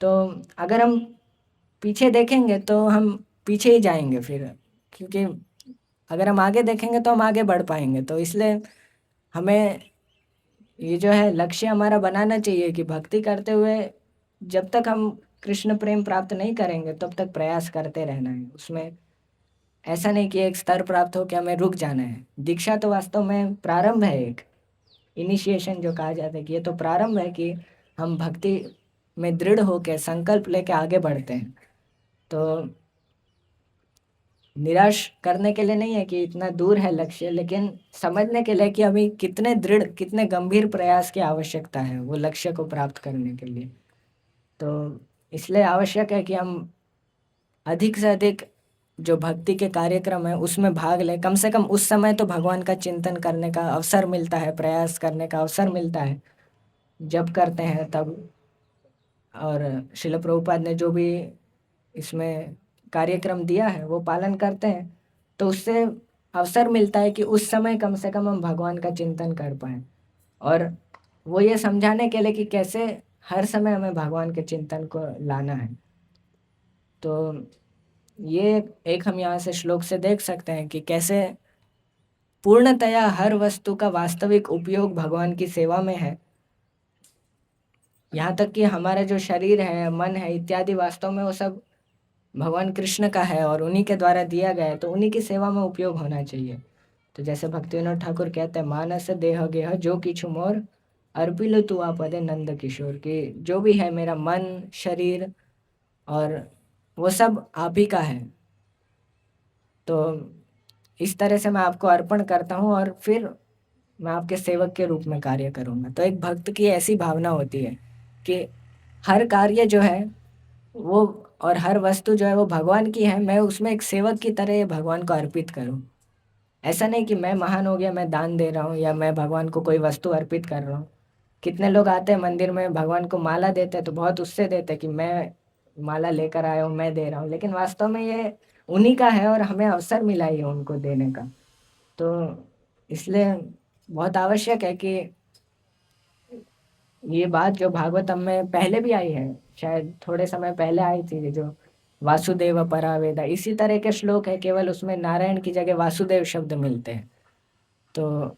तो अगर हम पीछे देखेंगे तो हम पीछे ही जाएंगे फिर, क्योंकि अगर हम आगे देखेंगे तो हम आगे बढ़ पाएंगे। तो इसलिए हमें ये जो है लक्ष्य हमारा बनाना चाहिए कि भक्ति करते हुए जब तक हम कृष्ण प्रेम प्राप्त नहीं करेंगे तब तक प्रयास करते रहना है उसमें। ऐसा नहीं कि एक स्तर प्राप्त हो के हमें रुक जाना है। दीक्षा तो वास्तव में प्रारंभ है, एक इनिशिएशन जो कहा जाता है कि ये तो प्रारंभ है कि हम भक्ति में दृढ़ होकर संकल्प लेके आगे बढ़ते हैं। तो निराश करने के लिए नहीं है कि इतना दूर है लक्ष्य, लेकिन समझने के लिए कि अभी कितने दृढ़ कितने गंभीर प्रयास की आवश्यकता है वो लक्ष्य को प्राप्त करने के लिए। तो इसलिए आवश्यक है कि हम अधिक से अधिक जो भक्ति के कार्यक्रम है उसमें भाग लें। कम से कम उस समय तो भगवान का चिंतन करने का अवसर मिलता है, प्रयास करने का अवसर मिलता है जब करते हैं तब। और शिल प्रभुपाद ने जो भी इसमें कार्यक्रम दिया है वो पालन करते हैं, तो उससे अवसर मिलता है कि उस समय कम से कम हम भगवान का चिंतन कर पाएँ। और वो ये समझाने के लिए कि कैसे हर समय हमें भगवान के चिंतन को लाना है। तो ये एक हम यहाँ से श्लोक से देख सकते हैं कि कैसे पूर्णतया हर वस्तु का वास्तविक उपयोग भगवान की सेवा में है। यहाँ तक कि हमारा जो शरीर है, मन है इत्यादि, वास्तव में वो सब भगवान कृष्ण का है और उन्हीं के द्वारा दिया गया है, तो उन्हीं की सेवा में उपयोग होना चाहिए। तो जैसे भक्तिविनोद ठाकुर कहते हैं, मानस देह गेह जो किछु मोर अर्पिलु तु आपदे नंद किशोर, कि जो भी है मेरा मन शरीर और वो सब आप ही का है। तो इस तरह से मैं आपको अर्पण करता हूँ और फिर मैं आपके सेवक के रूप में कार्य करूँगा। तो एक भक्त की ऐसी भावना होती है कि हर कार्य जो है वो और हर वस्तु जो है वो भगवान की है, मैं उसमें एक सेवक की तरह भगवान को अर्पित करूँ। ऐसा नहीं कि मैं महान हो गया, मैं दान दे रहा हूँ या मैं भगवान को कोई वस्तु अर्पित कर रहा हूँ। कितने लोग आते हैं मंदिर में भगवान को माला देते हैं तो बहुत उससे देते हैं कि मैं माला लेकर आया हूँ, मैं दे रहा हूँ, लेकिन वास्तव में ये उन्हीं का है और हमें अवसर मिला ही है उनको देने का। तो इसलिए बहुत आवश्यक है कि ये बात जो भागवतम में पहले भी आई है, शायद थोड़े समय पहले आई थी, जो वासुदेव परावेदा, इसी तरह के श्लोक है, केवल उसमें नारायण की जगह वासुदेव शब्द मिलते हैं। तो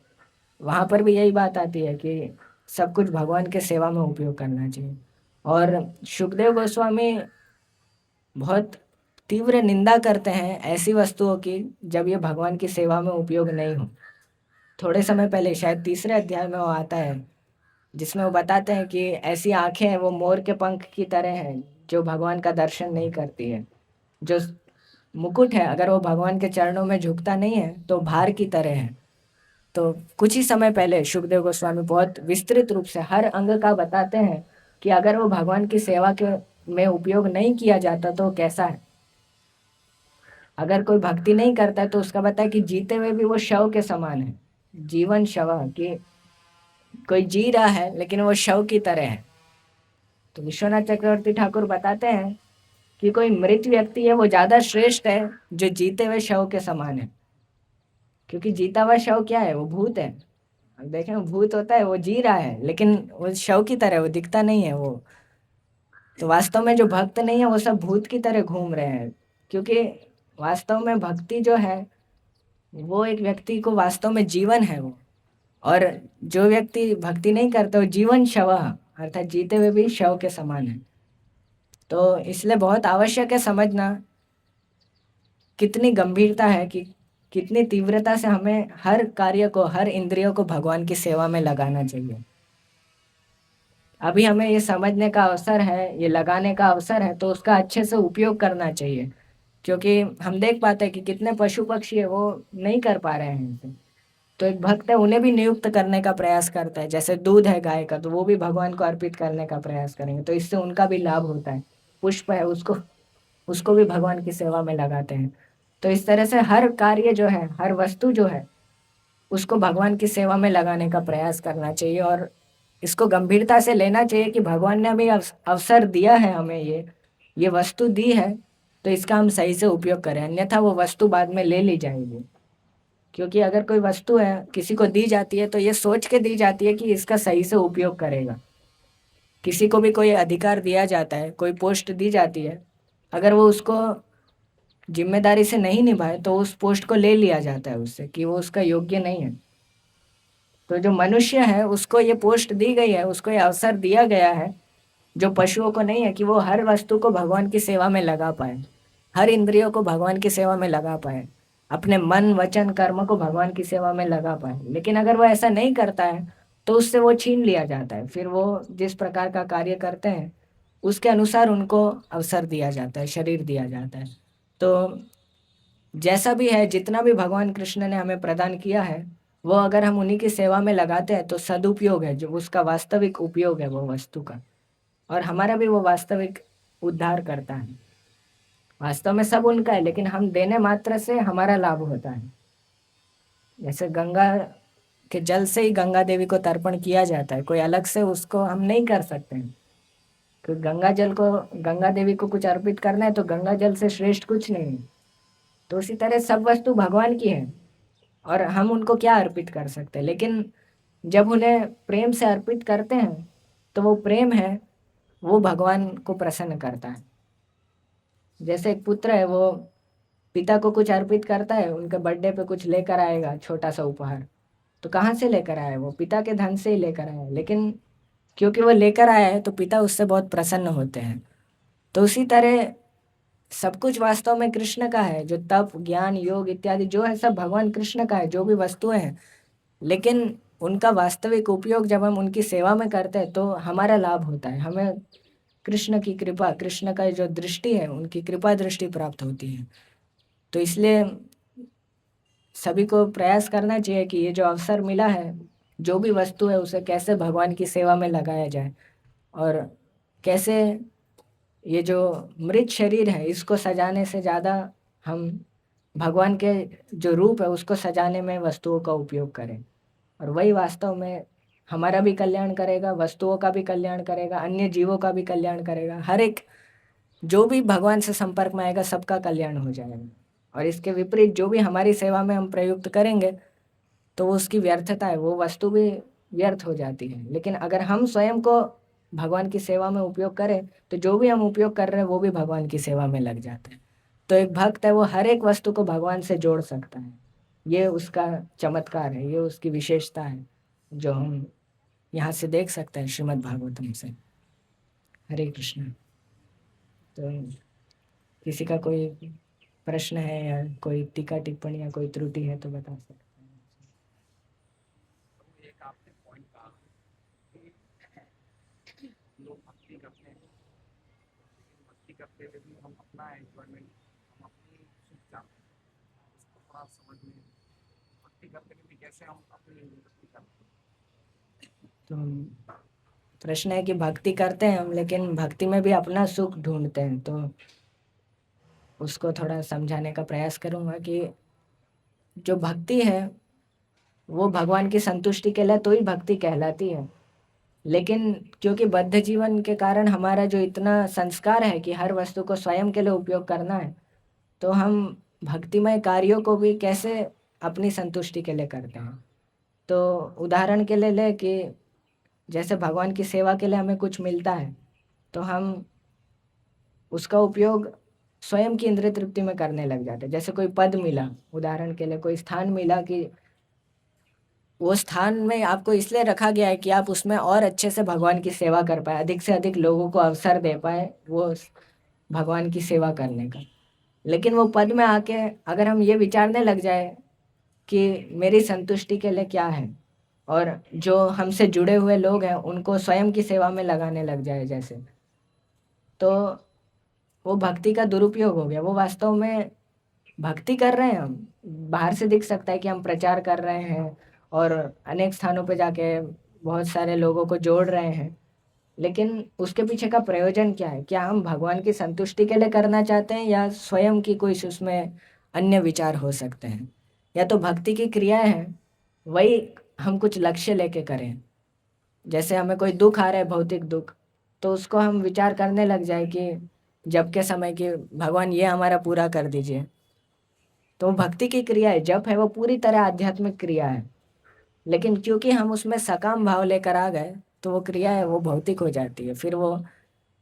वहाँ पर भी यही बात आती है कि सब कुछ भगवान के सेवा में उपयोग करना चाहिए। और सुखदेव गोस्वामी बहुत तीव्र निंदा करते हैं ऐसी वस्तुओं की जब ये भगवान की सेवा में उपयोग नहीं हो। थोड़े समय पहले शायद तीसरे अध्याय में वो आता है जिसमें वो बताते हैं कि ऐसी आंखें हैं वो मोर के पंख की तरह हैं जो भगवान का दर्शन नहीं करती है। जो मुकुट है अगर वो भगवान के चरणों में झुकता नहीं है तो भार की तरह है। तो कुछ ही समय पहले सुखदेव गोस्वामी बहुत विस्तृत रूप से हर अंग का बताते हैं कि अगर वो भगवान की सेवा के में उपयोग नहीं किया जाता तो कैसा है। अगर कोई भक्ति नहीं करता है तो उसका बता है कि जीते हुए भी वो शव के समान है, जीवन शव, कि कोई जी रहा है लेकिन वो शव की तरह है। तो विश्वनाथ चक्रवर्ती ठाकुर बताते हैं कि कोई मृत व्यक्ति है वो ज्यादा श्रेष्ठ है जो जीते हुए शव के समान है। क्योंकि जीता हुआ शव क्या है, वो भूत है। अब देखें, वो भूत होता है, वो जी रहा है लेकिन वो शव की तरह, वो दिखता नहीं है, वो तो वास्तव में जो भक्त नहीं है वो सब भूत की तरह घूम रहे हैं, क्योंकि वास्तव में भक्ति जो है वो एक व्यक्ति को वास्तव में जीवन है वो। और जो व्यक्ति भक्ति नहीं करता वो जीवन शवः, अर्थात जीते हुए भी शव के समान है। तो इसलिए बहुत आवश्यक है समझना कितनी गंभीरता है कि कितनी तीव्रता से हमें हर कार्य को, हर इंद्रियों को भगवान की सेवा में लगाना चाहिए। अभी हमें ये समझने का अवसर है, ये लगाने का अवसर है, तो उसका अच्छे से उपयोग करना चाहिए। क्योंकि हम देख पाते हैं कि कितने पशु पक्षी है वो नहीं कर पा रहे हैं इसे। तो एक भक्त है उन्हें भी नियुक्त करने का प्रयास करता है, जैसे दूध है गाय का तो वो भी भगवान को अर्पित करने का प्रयास करेंगे तो इससे उनका भी लाभ होता है। पुष्प है उसको उसको भी भगवान की सेवा में लगाते हैं। तो इस तरह से हर कार्य जो है, हर वस्तु जो है, उसको भगवान की सेवा में लगाने का प्रयास करना चाहिए। और इसको गंभीरता से लेना चाहिए कि भगवान ने हमें अवसर दिया है, हमें ये वस्तु दी है, तो इसका हम सही से उपयोग करें, अन्यथा वो वस्तु बाद में ले ली जाएगी। क्योंकि अगर कोई वस्तु है किसी को दी जाती है तो ये सोच के दी जाती है कि इसका सही से उपयोग करेगा। किसी को भी कोई अधिकार दिया जाता है, कोई पोस्ट दी जाती है, अगर वो उसको जिम्मेदारी से नहीं निभाए तो उस पोस्ट को ले लिया जाता है उससे कि वो उसका योग्य नहीं है। तो जो मनुष्य है उसको ये पोस्ट दी गई है, उसको ये अवसर दिया गया है, जो पशुओं को नहीं है, कि वो हर वस्तु को भगवान की सेवा में लगा पाए, हर इंद्रियों को भगवान की सेवा में लगा पाए, अपने मन वचन कर्म को भगवान की सेवा में लगा पाए। लेकिन अगर वो ऐसा नहीं करता है तो उससे वो छीन लिया जाता है, फिर वो जिस प्रकार का कार्य करते हैं उसके अनुसार उनको अवसर दिया जाता है, शरीर दिया जाता है। तो जैसा भी है, जितना भी भगवान कृष्ण ने हमें प्रदान किया है, वो अगर हम उन्हीं की सेवा में लगाते हैं तो सदुपयोग है, जो उसका वास्तविक उपयोग है वो वस्तु का, और हमारा भी वो वास्तविक उद्धार करता है। वास्तव में सब उनका है, लेकिन हम देने मात्र से हमारा लाभ होता है। जैसे गंगा के जल से ही गंगा देवी को तर्पण किया जाता है, कोई अलग से उसको हम नहीं कर सकते हैं। क्योंकि गंगा जल को, गंगा देवी को कुछ अर्पित करना है तो गंगा जल से श्रेष्ठ कुछ नहीं है। तो उसी तरह सब वस्तु भगवान की है और हम उनको क्या अर्पित कर सकते हैं। लेकिन जब उन्हें प्रेम से अर्पित करते हैं तो वो प्रेम है, वो भगवान को प्रसन्न करता है। जैसे एक पुत्र है, वो पिता को कुछ अर्पित करता है, उनके बर्थडे पे कुछ लेकर आएगा छोटा सा उपहार, तो कहाँ से लेकर आया है? वो पिता के धन से ही लेकर आया है। लेकिन क्योंकि वो लेकर आया है तो पिता उससे बहुत प्रसन्न होते हैं। तो उसी तरह सब कुछ वास्तव में कृष्ण का है, जो तप ज्ञान योग इत्यादि जो है सब भगवान कृष्ण का है, जो भी वस्तुएं हैं। लेकिन उनका वास्तविक उपयोग जब हम उनकी सेवा में करते हैं तो हमारा लाभ होता है, हमें कृष्ण की कृपा, कृष्ण का जो दृष्टि है उनकी कृपा दृष्टि प्राप्त होती है। तो इसलिए सभी को प्रयास करना चाहिए कि ये जो अवसर मिला है, जो भी वस्तु है उसे कैसे भगवान की सेवा में लगाया जाए, और कैसे ये जो मृत शरीर है इसको सजाने से ज़्यादा हम भगवान के जो रूप है उसको सजाने में वस्तुओं का उपयोग करें। और वही वास्तव में हमारा भी कल्याण करेगा, वस्तुओं का भी कल्याण करेगा, अन्य जीवों का भी कल्याण करेगा। हर एक जो भी भगवान से संपर्क में आएगा सबका कल्याण हो जाएगा। और इसके विपरीत जो भी हमारी सेवा में हम प्रयुक्त करेंगे तो वो उसकी व्यर्थता है, वो वस्तु भी व्यर्थ हो जाती है। लेकिन अगर हम स्वयं को भगवान की सेवा में उपयोग करें तो जो भी हम उपयोग कर रहे हैं वो भी भगवान की सेवा में लग जाते हैं। तो एक भक्त है वो हर एक वस्तु को भगवान से जोड़ सकता है, ये उसका चमत्कार है, ये उसकी विशेषता है जो हम यहाँ से देख सकते हैं श्रीमद् भागवतम से। हरे कृष्ण। तो किसी का कोई प्रश्न है या कोई टीका टिप्पणी या कोई त्रुटि है तो बता सकते हैं। एक आपने पॉइंट कहा कि लोग भक्ति करते हैं, लेकिन भक्ति करते हुए भी हम अपना एंजॉयमेंट, हम अपनी सुख चाहते हैं, उसको थोड़ा समझ में, भक्ति करते हुए भी कैसे हम अपनी भक्ति करते हैं। तो प्रश्न है कि भक्ति करते हैं हम, लेकिन भक्ति में भी अपना सुख ढूंढते हैं, तो उसको थोड़ा समझाने का प्रयास करूंगा कि जो भक्ति है वो भगवान की संतुष्टि के लिए तो ही भक्ति कहलाती है। लेकिन क्योंकि बद्ध जीवन के कारण हमारा जो इतना संस्कार है कि हर वस्तु को स्वयं के लिए उपयोग करना है, तो हम भक्तिमय कार्यों को भी कैसे अपनी संतुष्टि के लिए करते हैं। तो उदाहरण के लिए ले कि जैसे भगवान की सेवा के लिए हमें कुछ मिलता है तो हम उसका उपयोग स्वयं की इंद्रिय तृप्ति में करने लग जाते हैं। जैसे कोई पद मिला, उदाहरण के लिए कोई स्थान मिला कि वो स्थान में आपको इसलिए रखा गया है कि आप उसमें और अच्छे से भगवान की सेवा कर पाए, अधिक से अधिक लोगों को अवसर दे पाए वो भगवान की सेवा करने का। लेकिन वो पद में आके अगर हम ये विचारने लग जाए कि मेरी संतुष्टि के लिए क्या है, और जो हमसे जुड़े हुए लोग हैं उनको स्वयं की सेवा में लगाने लग जाए जैसे, तो वो भक्ति का दुरुपयोग हो गया। वो वास्तव में भक्ति कर रहे हैं हम, बाहर से दिख सकता है कि हम प्रचार कर रहे हैं और अनेक स्थानों पे जाके बहुत सारे लोगों को जोड़ रहे हैं, लेकिन उसके पीछे का प्रयोजन क्या है? क्या हम भगवान की संतुष्टि के लिए करना चाहते हैं या स्वयं की कोई उसमें अन्य विचार हो सकते हैं? या तो भक्ति की क्रियाएं हैं, वही हम कुछ लक्ष्य लेके करें। जैसे हमें कोई दुख आ रहा है, भौतिक दुख, तो उसको हम विचार करने लग जाए कि जब के समय कि भगवान ये हमारा पूरा कर दीजिए, तो भक्ति की क्रिया है, जप है, वो पूरी तरह आध्यात्मिक क्रिया है। लेकिन क्योंकि हम उसमें सकाम भाव लेकर आ गए, तो वो क्रिया है वो भौतिक हो जाती है। फिर वो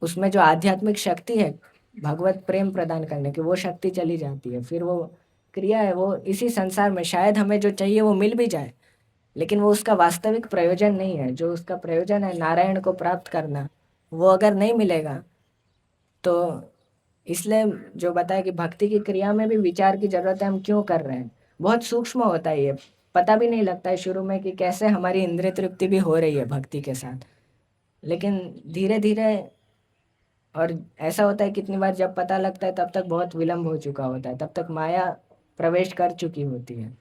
उसमें जो आध्यात्मिक शक्ति है भगवत प्रेम प्रदान करने की, वो शक्ति चली जाती है। फिर वो क्रिया है वो इसी संसार में शायद हमें जो चाहिए वो मिल भी जाए, लेकिन वो उसका वास्तविक प्रयोजन नहीं है। जो उसका प्रयोजन है नारायण को प्राप्त करना, वो अगर नहीं मिलेगा तो इसलिए जो बताया कि भक्ति की क्रिया में भी विचार की जरूरत है, हम क्यों कर रहे हैं। बहुत सूक्ष्म होता है ये, पता भी नहीं लगता है शुरू में कि कैसे हमारी इंद्रिय तृप्ति भी हो रही है भक्ति के साथ, लेकिन धीरे धीरे। और ऐसा होता है कितनी बार जब पता लगता है तब तक बहुत विलंब हो चुका होता है, तब तक माया प्रवेश कर चुकी होती है।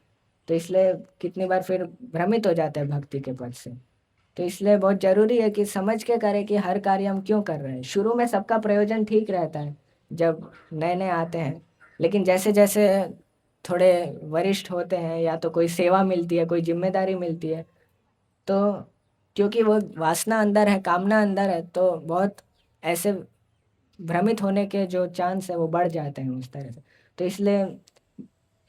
तो इसलिए कितनी बार फिर भ्रमित हो जाता है भक्ति के पद से। तो इसलिए बहुत जरूरी है कि समझ के करें कि हर कार्य हम क्यों कर रहे हैं। शुरू में सबका प्रयोजन ठीक रहता है जब नए नए आते हैं, लेकिन जैसे जैसे थोड़े वरिष्ठ होते हैं या तो कोई सेवा मिलती है, कोई जिम्मेदारी मिलती है, तो क्योंकि वो वासना अंदर है, कामना अंदर है, तो बहुत ऐसे भ्रमित होने के जो चांस है वो बढ़ जाते हैं उस तरह से। तो इसलिए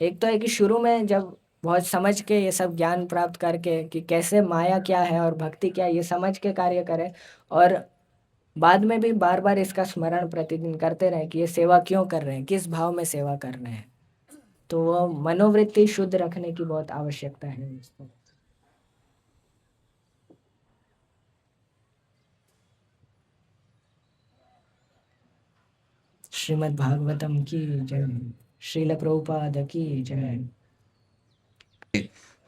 एक तो है कि शुरू में जब बहुत समझ के ये सब ज्ञान प्राप्त करके कि कैसे माया क्या है और भक्ति क्या है, ये समझ के कार्य करें, और बाद में भी बार बार इसका स्मरण प्रतिदिन करते रहें कि ये सेवा क्यों कर रहे हैं, किस भाव में सेवा कर रहे हैं। तो वो मनोवृत्ति शुद्ध रखने की बहुत आवश्यकता है इसको। श्रीमद् भागवतम की जय। श्रील प्रभुपाद की जय।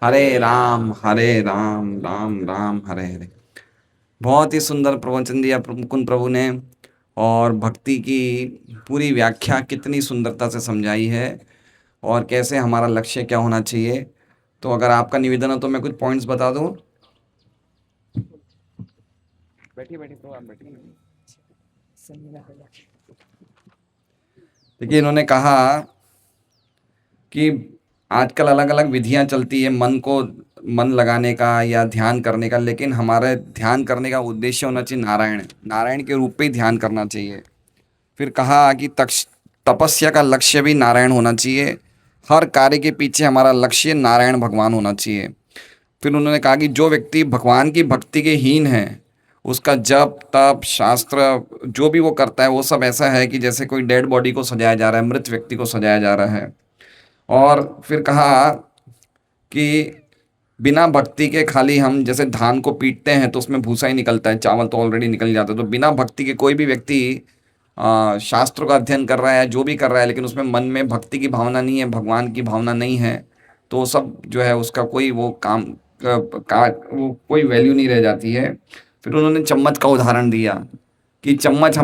हरे राम राम राम हरे हरे। बहुत ही सुंदर प्रवचन दिया मुकुंद प्रभु ने, और भक्ति की पूरी व्याख्या कितनी सुंदरता से समझाई है, और कैसे हमारा लक्ष्य क्या होना चाहिए। तो अगर आपका निवेदन हो तो मैं कुछ पॉइंट्स बता दूं। बैठिए बैठिए तो आप बैठिए। देखिए, इन्होंने कहा कि आजकल अलग अलग विधियां चलती है मन लगाने का या ध्यान करने का, लेकिन हमारे ध्यान करने का उद्देश्य होना चाहिए नारायण के रूप में ही ध्यान करना चाहिए। फिर कहा कि तपस्या का लक्ष्य भी नारायण होना चाहिए, हर कार्य के पीछे हमारा लक्ष्य नारायण भगवान होना चाहिए। फिर उन्होंने कहा कि जो व्यक्ति भगवान की भक्ति के हीन है, उसका जप तप शास्त्र जो भी वो करता है वो सब ऐसा है कि जैसे कोई डेड बॉडी को सजाया जा रहा है, मृत व्यक्ति को सजाया जा रहा है। और फिर कहा कि बिना भक्ति के खाली हम जैसे धान को पीटते हैं तो उसमें भूसा ही निकलता है, चावल तो ऑलरेडी निकल जाता है। तो बिना भक्ति के कोई भी व्यक्ति शास्त्रों का अध्ययन कर रहा है, जो भी कर रहा है, लेकिन उसमें मन में भक्ति की भावना नहीं है, भगवान की भावना नहीं है, तो सब जो है उसका कोई वो वो कोई वैल्यू नहीं रह जाती है। फिर उन्होंने चम्मच का उदाहरण दिया कि चम्मच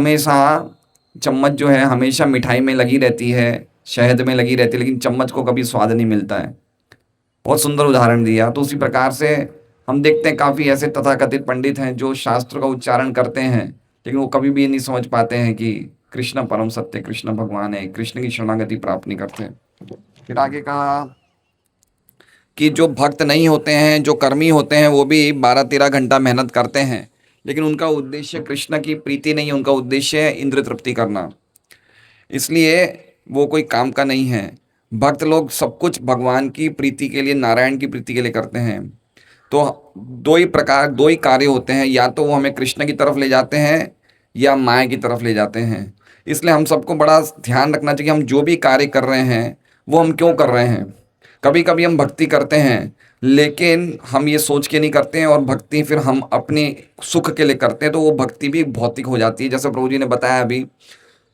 जो है हमेशा मिठाई में लगी रहती है, शहद में लगी रहती है, लेकिन चम्मच को कभी स्वाद नहीं मिलता है। बहुत सुंदर उदाहरण दिया। तो उसी प्रकार से हम देखते हैं काफ़ी ऐसे तथाकथित पंडित हैं जो शास्त्र का उच्चारण करते हैं, लेकिन वो कभी भी ये नहीं समझ पाते हैं कि कृष्ण परम सत्य, कृष्ण भगवान है, कृष्ण की शरणागति प्राप्त नहीं करते। फिर आगे कहा कि जो भक्त नहीं होते हैं, जो कर्मी होते हैं, वो भी 12-13 घंटा मेहनत करते हैं, लेकिन उनका उद्देश्य कृष्ण की प्रीति नहीं है, उनका उद्देश्य है इंद्र तृप्ति करना, इसलिए वो कोई काम का नहीं है। भक्त लोग सब कुछ भगवान की प्रीति के लिए, नारायण की प्रीति के लिए करते हैं। तो दो ही कार्य होते हैं, या तो वो हमें कृष्ण की तरफ ले जाते हैं या माया की तरफ ले जाते हैं। इसलिए हम सबको बड़ा ध्यान रखना चाहिए, हम जो भी कार्य कर रहे हैं वो हम क्यों कर रहे हैं। कभी कभी हम भक्ति करते हैं लेकिन हम ये सोच के नहीं करते हैं, और भक्ति फिर हम अपने सुख के लिए करते हैं, तो वो भक्ति भी भौतिक हो जाती है। जैसे प्रभु जी ने बताया अभी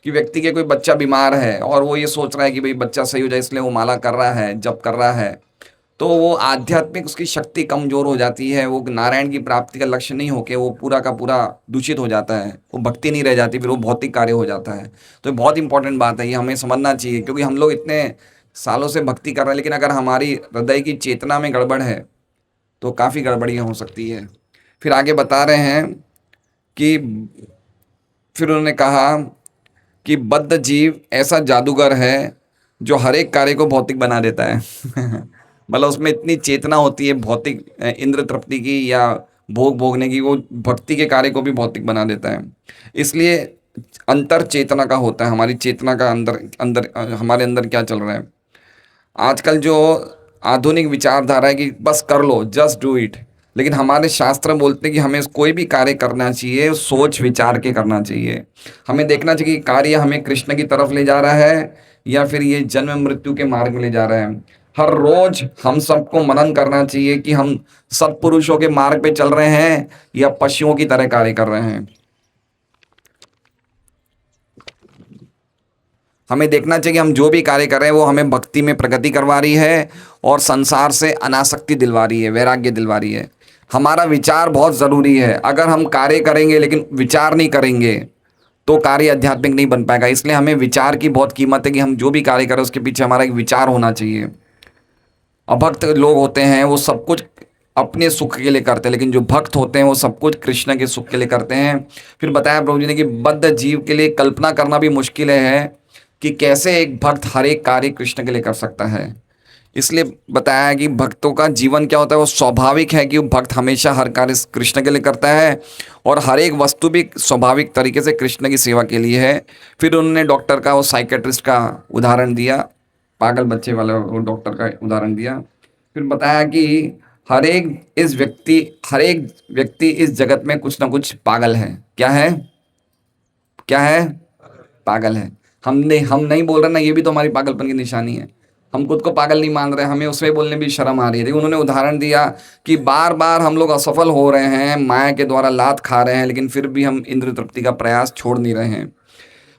कि व्यक्ति के कोई बच्चा बीमार है और वो ये सोच रहा है कि भाई बच्चा सही हो जाए, इसलिए वो माला कर रहा है, जप कर रहा है, तो वो आध्यात्मिक उसकी शक्ति कमजोर हो जाती है, वो नारायण की प्राप्ति का लक्ष्य नहीं होके वो पूरा का पूरा दूषित हो जाता है, वो भक्ति नहीं रह जाती, फिर वो भौतिक कार्य हो जाता है। तो ये बहुत इंपॉर्टेंट बात है, ये हमें समझना चाहिए, क्योंकि हम लोग इतने सालों से भक्ति कर रहे हैं, लेकिन अगर हमारी हृदय की चेतना में गड़बड़ है तो काफ़ी गड़बड़ियाँ हो सकती है। फिर आगे बता रहे हैं कि फिर उन्होंने कहा कि बद्ध जीव ऐसा जादूगर है जो हर एक कार्य को भौतिक बना देता है मतलब उसमें इतनी चेतना होती है भौतिक इंद्र तृप्ति की या भोग भोगने की, वो भक्ति के कार्य को भी भौतिक बना देता है। इसलिए अंतर चेतना का होता है, हमारी चेतना का अंदर अंदर हमारे अंदर क्या चल रहा है। आजकल जो आधुनिक विचारधारा है कि बस कर लो, जस्ट डू इट, लेकिन हमारे शास्त्र बोलते हैं कि हमें कोई भी कार्य करना चाहिए सोच विचार के करना चाहिए। हमें देखना चाहिए कि कार्य हमें कृष्ण की तरफ ले जा रहा है या फिर ये जन्म मृत्यु के मार्ग में ले जा रहा है। हर रोज हम सबको मनन करना चाहिए कि हम सत्पुरुषों के मार्ग पे चल रहे हैं या पशुओं की तरह कार्य कर रहे हैं। हमें देखना चाहिए कि हम जो भी कार्य कर रहे हैं वो हमें भक्ति में प्रगति करवा रही है और संसार से अनासक्ति दिलवा रही है, वैराग्य दिलवा रही है। हमारा विचार बहुत ज़रूरी है। अगर हम कार्य करेंगे लेकिन विचार नहीं करेंगे तो कार्य आध्यात्मिक नहीं बन पाएगा। इसलिए हमें विचार की बहुत कीमत है कि हम जो भी कार्य करें उसके पीछे हमारा एक विचार होना चाहिए। अभक्त लोग होते हैं वो सब कुछ अपने सुख के लिए करते हैं, लेकिन जो भक्त होते हैं वो सब कुछ कृष्ण के सुख के लिए करते हैं। फिर बताया प्रभु जी ने कि बद्ध जीव के लिए कल्पना करना भी मुश्किल है कि कैसे एक भक्त हर एक कार्य कृष्ण के लिए कर सकता है। इसलिए बताया कि भक्तों का जीवन क्या होता है, वो स्वाभाविक है कि वो भक्त हमेशा हर कार्य कृष्ण के लिए करता है और हर एक वस्तु भी स्वाभाविक तरीके से कृष्ण की सेवा के लिए है। फिर उन्होंने डॉक्टर का, वो साइकेट्रिस्ट का उदाहरण दिया, पागल बच्चे वाला वो डॉक्टर का उदाहरण दिया। फिर बताया कि हर एक व्यक्ति इस जगत में कुछ ना कुछ पागल है। क्या है, क्या है? पागल है। हम नहीं बोल रहे ना, ये भी तो हमारी पागलपन की निशानी है। हम खुद को पागल नहीं मान रहे, हमें उसमें बोलने भी शर्म आ रही है। देखिए उन्होंने उदाहरण दिया कि बार बार हम लोग असफल हो रहे हैं, माया के द्वारा लात खा रहे हैं, लेकिन फिर भी हम इंद्र तृप्ति का प्रयास छोड़ नहीं रहे हैं।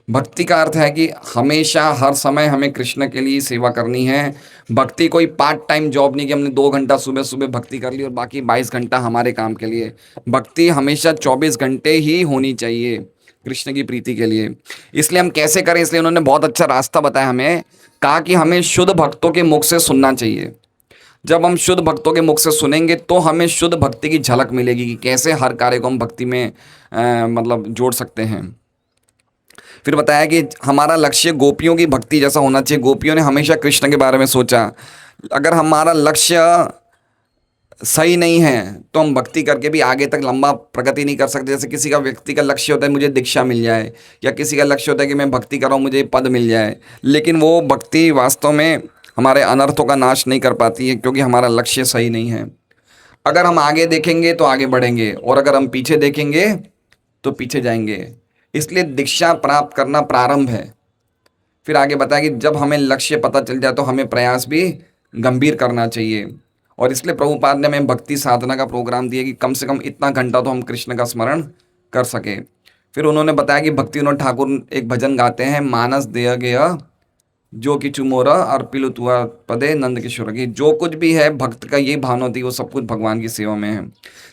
भक्ति का अर्थ है कि हमेशा हर समय हमें कृष्ण के लिए सेवा करनी है। भक्ति कोई पार्ट टाइम जॉब नहीं कि हमने 2 घंटा सुबह सुबह भक्ति कर ली और बाकी 22 घंटा हमारे काम के लिए। भक्ति हमेशा 24 घंटे ही होनी चाहिए कृष्ण की प्रीति के लिए। इसलिए हम कैसे करें, इसलिए उन्होंने बहुत अच्छा रास्ता बताया हमें। कहा कि हमें शुद्ध भक्तों के मुख से सुनना चाहिए। जब हम शुद्ध भक्तों के मुख से सुनेंगे तो हमें शुद्ध भक्ति की झलक मिलेगी कि कैसे हर कार्य को हम भक्ति में मतलब जोड़ सकते हैं। फिर बताया कि हमारा लक्ष्य गोपियों की भक्ति जैसा होना चाहिए। गोपियों ने हमेशा कृष्ण के बारे में सोचा। अगर हमारा लक्ष्य सही नहीं है तो हम भक्ति करके भी आगे तक लंबा प्रगति नहीं कर सकते। जैसे किसी का व्यक्ति का लक्ष्य होता है मुझे दीक्षा मिल जाए, या किसी का लक्ष्य होता है कि मैं भक्ति कर रहा हूँ मुझे पद मिल जाए, लेकिन वो भक्ति वास्तव में हमारे अनर्थों का नाश नहीं कर पाती है, क्योंकि हमारा लक्ष्य सही नहीं है। अगर हम आगे देखेंगे तो आगे बढ़ेंगे, और अगर हम पीछे देखेंगे तो पीछे जाएंगे। इसलिए दीक्षा प्राप्त करना प्रारंभ है। फिर आगे बताया कि जब हमें लक्ष्य पता चल जाए तो हमें प्रयास भी गंभीर करना चाहिए। और इसलिए प्रभुपाद ने हमें भक्ति साधना का प्रोग्राम दिया कि कम से कम इतना घंटा तो हम कृष्ण का स्मरण कर सके। फिर उन्होंने बताया कि भक्ति विनोद ठाकुर एक भजन गाते हैं, मानस देय गया जो किचु मोरा अर्पिलु तुआ पदे नंद किशोर की। जो कुछ भी है भक्त का ये भावना होती है वो सब कुछ भगवान की सेवा में है।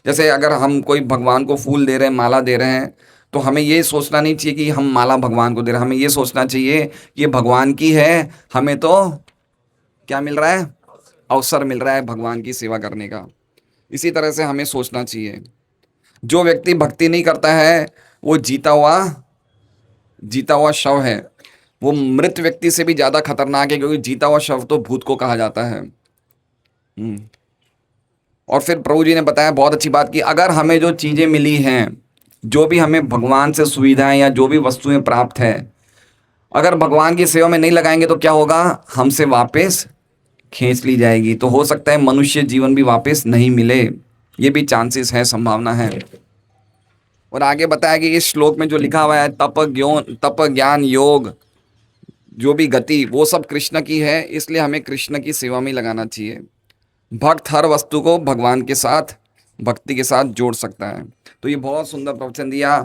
जैसे अगर हम कोई भगवान को फूल दे रहे हैं, माला दे रहे हैं, तो हमें ये सोचना नहीं चाहिए कि हम माला भगवान को दे रहे हैं। हमें ये सोचना चाहिए ये भगवान की है, हमें तो क्या मिल रहा है, अवसर मिल रहा है भगवान की सेवा करने का। इसी तरह से हमें सोचना चाहिए। जो व्यक्ति भक्ति नहीं करता है वो जीता हुआ शव है। वो मृत व्यक्ति से भी ज़्यादा खतरनाक है, क्योंकि जीता हुआ शव तो भूत को कहा जाता है। और फिर प्रभु जी ने बताया बहुत अच्छी बात कि अगर हमें जो चीज़ें मिली हैं, जो भी हमें भगवान से सुविधाएं या जो भी वस्तुएं प्राप्त है, अगर भगवान की सेवा में नहीं लगाएंगे तो क्या होगा, हमसे वापस खींच ली जाएगी। तो हो सकता है मनुष्य जीवन भी वापस नहीं मिले, ये भी चांसेस है, संभावना है। और आगे बताया कि इस श्लोक में जो लिखा हुआ है तप ज्ञान योग जो भी गति वो सब कृष्ण की है, इसलिए हमें कृष्ण की सेवा में ही लगाना चाहिए। भक्त हर वस्तु को भगवान के साथ भक्ति के साथ जोड़ सकता है। तो ये बहुत सुंदर प्रवचन दिया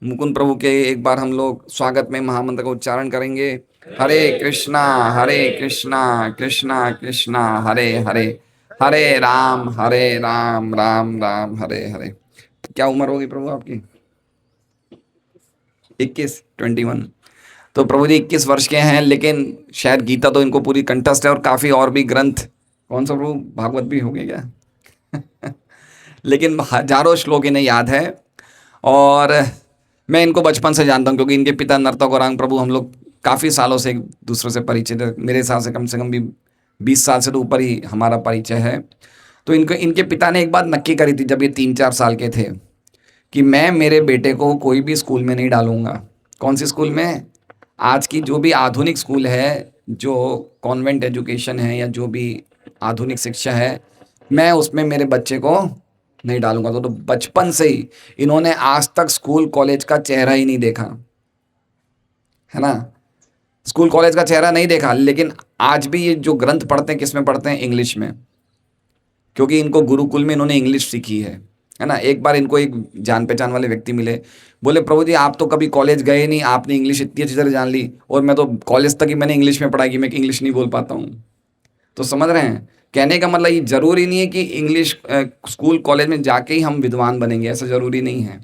मुकुंद प्रभु के। एक बार हम लोग स्वागत में महामंत्र का उच्चारण करेंगे। हरे कृष्णा कृष्णा कृष्णा हरे हरे, हरे राम राम राम हरे हरे। क्या उम्र होगी प्रभु आपकी? 21 तो प्रभु जी 21 वर्ष के हैं, लेकिन शायद गीता तो इनको पूरी कंठस्थ है और काफी और भी ग्रंथ, कौन सा प्रभु, भागवत भी हो गया क्या? लेकिन हजारों श्लोक इन्हें याद है। और मैं इनको बचपन से जानता हूँ क्योंकि इनके पिता नर्तक गौरांग प्रभु, हम लोग काफ़ी सालों से एक दूसरे से परिचित है। मेरे हिसाब से कम भी 20 साल से तो ऊपर ही हमारा परिचय है। तो इनके पिता ने एक बात नक्की करी थी जब ये 3-4 साल के थे कि मैं मेरे बेटे को कोई भी स्कूल में नहीं डालूंगा। कौन सी स्कूल में? आज की जो भी आधुनिक स्कूल है, जो कॉन्वेंट एजुकेशन है या जो भी आधुनिक शिक्षा है, मैं उसमें मेरे बच्चे को नहीं डालूंगा। तो बचपन से ही इन्होंने आज तक स्कूल कॉलेज का चेहरा ही नहीं देखा, है ना। स्कूल कॉलेज का चेहरा नहीं देखा, लेकिन आज भी ये जो ग्रंथ पढ़ते हैं, किस में पढ़ते हैं? इंग्लिश में, क्योंकि इनको गुरुकुल में इन्होंने इंग्लिश सीखी है ना। एक बार इनको एक जान पहचान वाले व्यक्ति मिले, बोले प्रभु जी आप तो कभी कॉलेज गए नहीं, आपने इंग्लिश इतनी अच्छी तरह जान ली, और मैं तो कॉलेज तक ही मैंने इंग्लिश में पढ़ाई की, मैं इंग्लिश नहीं बोल पाता हूँ। तो समझ रहे हैं, कहने का मतलब ये जरूरी नहीं है कि इंग्लिश स्कूल कॉलेज में जाके ही हम विद्वान बनेंगे, ऐसा जरूरी नहीं है।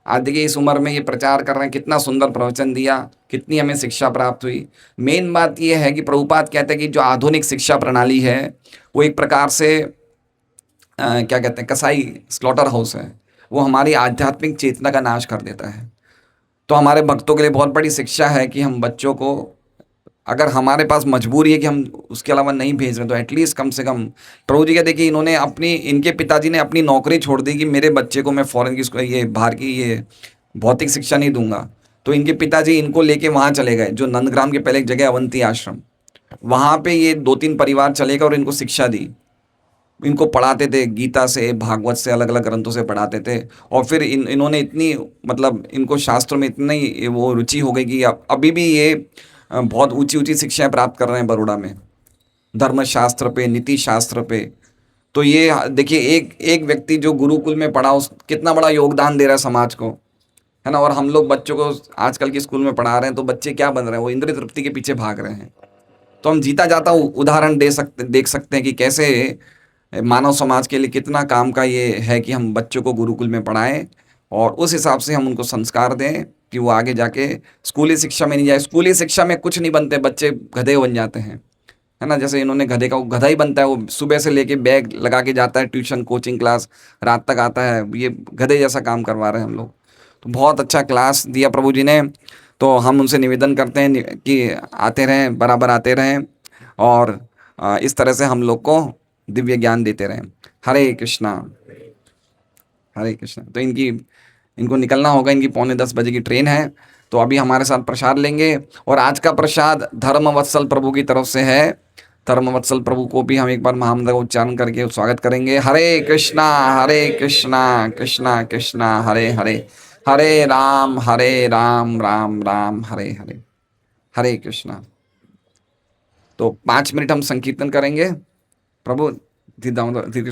आज देखिए इस उम्र में ये प्रचार कर रहे हैं, कितना सुंदर प्रवचन दिया, कितनी हमें शिक्षा प्राप्त हुई। मेन बात ये है कि प्रभुपाद कहते हैं कि जो आधुनिक शिक्षा प्रणाली है वो एक प्रकार से क्या कहते हैं, कसाई स्लॉटर हाउस है। वो हमारी आध्यात्मिक चेतना का नाश कर देता है। तो हमारे भक्तों के लिए बहुत बड़ी शिक्षा है कि हम बच्चों को, अगर हमारे पास मजबूरी है कि हम उसके अलावा नहीं भेज रहे, तो एटलीस्ट कम से कम प्रभु जी का देखिए, इनके पिताजी ने अपनी नौकरी छोड़ दी कि मेरे बच्चे को मैं फॉरेन की ये बाहर की ये भौतिक शिक्षा नहीं दूंगा। तो इनके पिताजी इनको लेके वहाँ चले गए, जो नंदग्राम के पहले एक जगह अवंती आश्रम, वहाँ पे ये 2-3 परिवार चले गए और इनको शिक्षा दी। इनको पढ़ाते थे, गीता से भागवत से अलग अलग ग्रंथों से पढ़ाते थे। और फिर इन्होंने इतनी मतलब इनको शास्त्रों में इतनी वो रुचि हो गई कि अभी भी ये बहुत ऊंची ऊंची शिक्षाएं प्राप्त कर रहे हैं बड़ौदा में, धर्मशास्त्र पे, नीति शास्त्र पे। तो ये देखिए एक एक व्यक्ति जो गुरुकुल में पढ़ा, उस कितना बड़ा योगदान दे रहा है समाज को, है ना। और हम लोग बच्चों को आजकल के स्कूल में पढ़ा रहे हैं, तो बच्चे क्या बन रहे हैं? वो इंद्रिय तृप्ति के पीछे भाग रहे हैं। तो हम जीता जाता उदाहरण देख सकते हैं कि कैसे मानव समाज के लिए कितना काम का ये है कि हम बच्चों को गुरुकुल में पढ़ाएं और उस हिसाब से हम उनको संस्कार दें कि वो आगे जाके स्कूली शिक्षा में नहीं जाए। स्कूली शिक्षा में कुछ नहीं बनते बच्चे, गधे बन जाते हैं, है ना। जैसे इन्होंने गधे का, वो गधा ही बनता है, वो सुबह से लेके बैग लगा के जाता है ट्यूशन कोचिंग क्लास, रात तक आता है, ये गधे जैसा काम करवा रहे हैं हम लोग। तो बहुत अच्छा क्लास दिया प्रभु जी ने। तो हम उनसे निवेदन करते हैं कि आते रहें, बराबर आते रहें और इस तरह से हम लोग को दिव्य ज्ञान देते रहें। हरे कृष्णा हरे कृष्णा। तो इनको निकलना होगा, इनकी 9:45 बजे की ट्रेन है। तो अभी हमारे साथ प्रसाद लेंगे, और आज का प्रसाद धर्मवत्सल प्रभु की तरफ से है। धर्मवत्सल प्रभु को भी हम एक बार महामंत्र का उच्चारण करके स्वागत करेंगे। हरे कृष्णा कृष्णा कृष्णा हरे हरे, हरे राम राम राम हरे हरे। हरे कृष्णा। तो 5 मिनट हम संकीर्तन करेंगे। प्रभु धीरे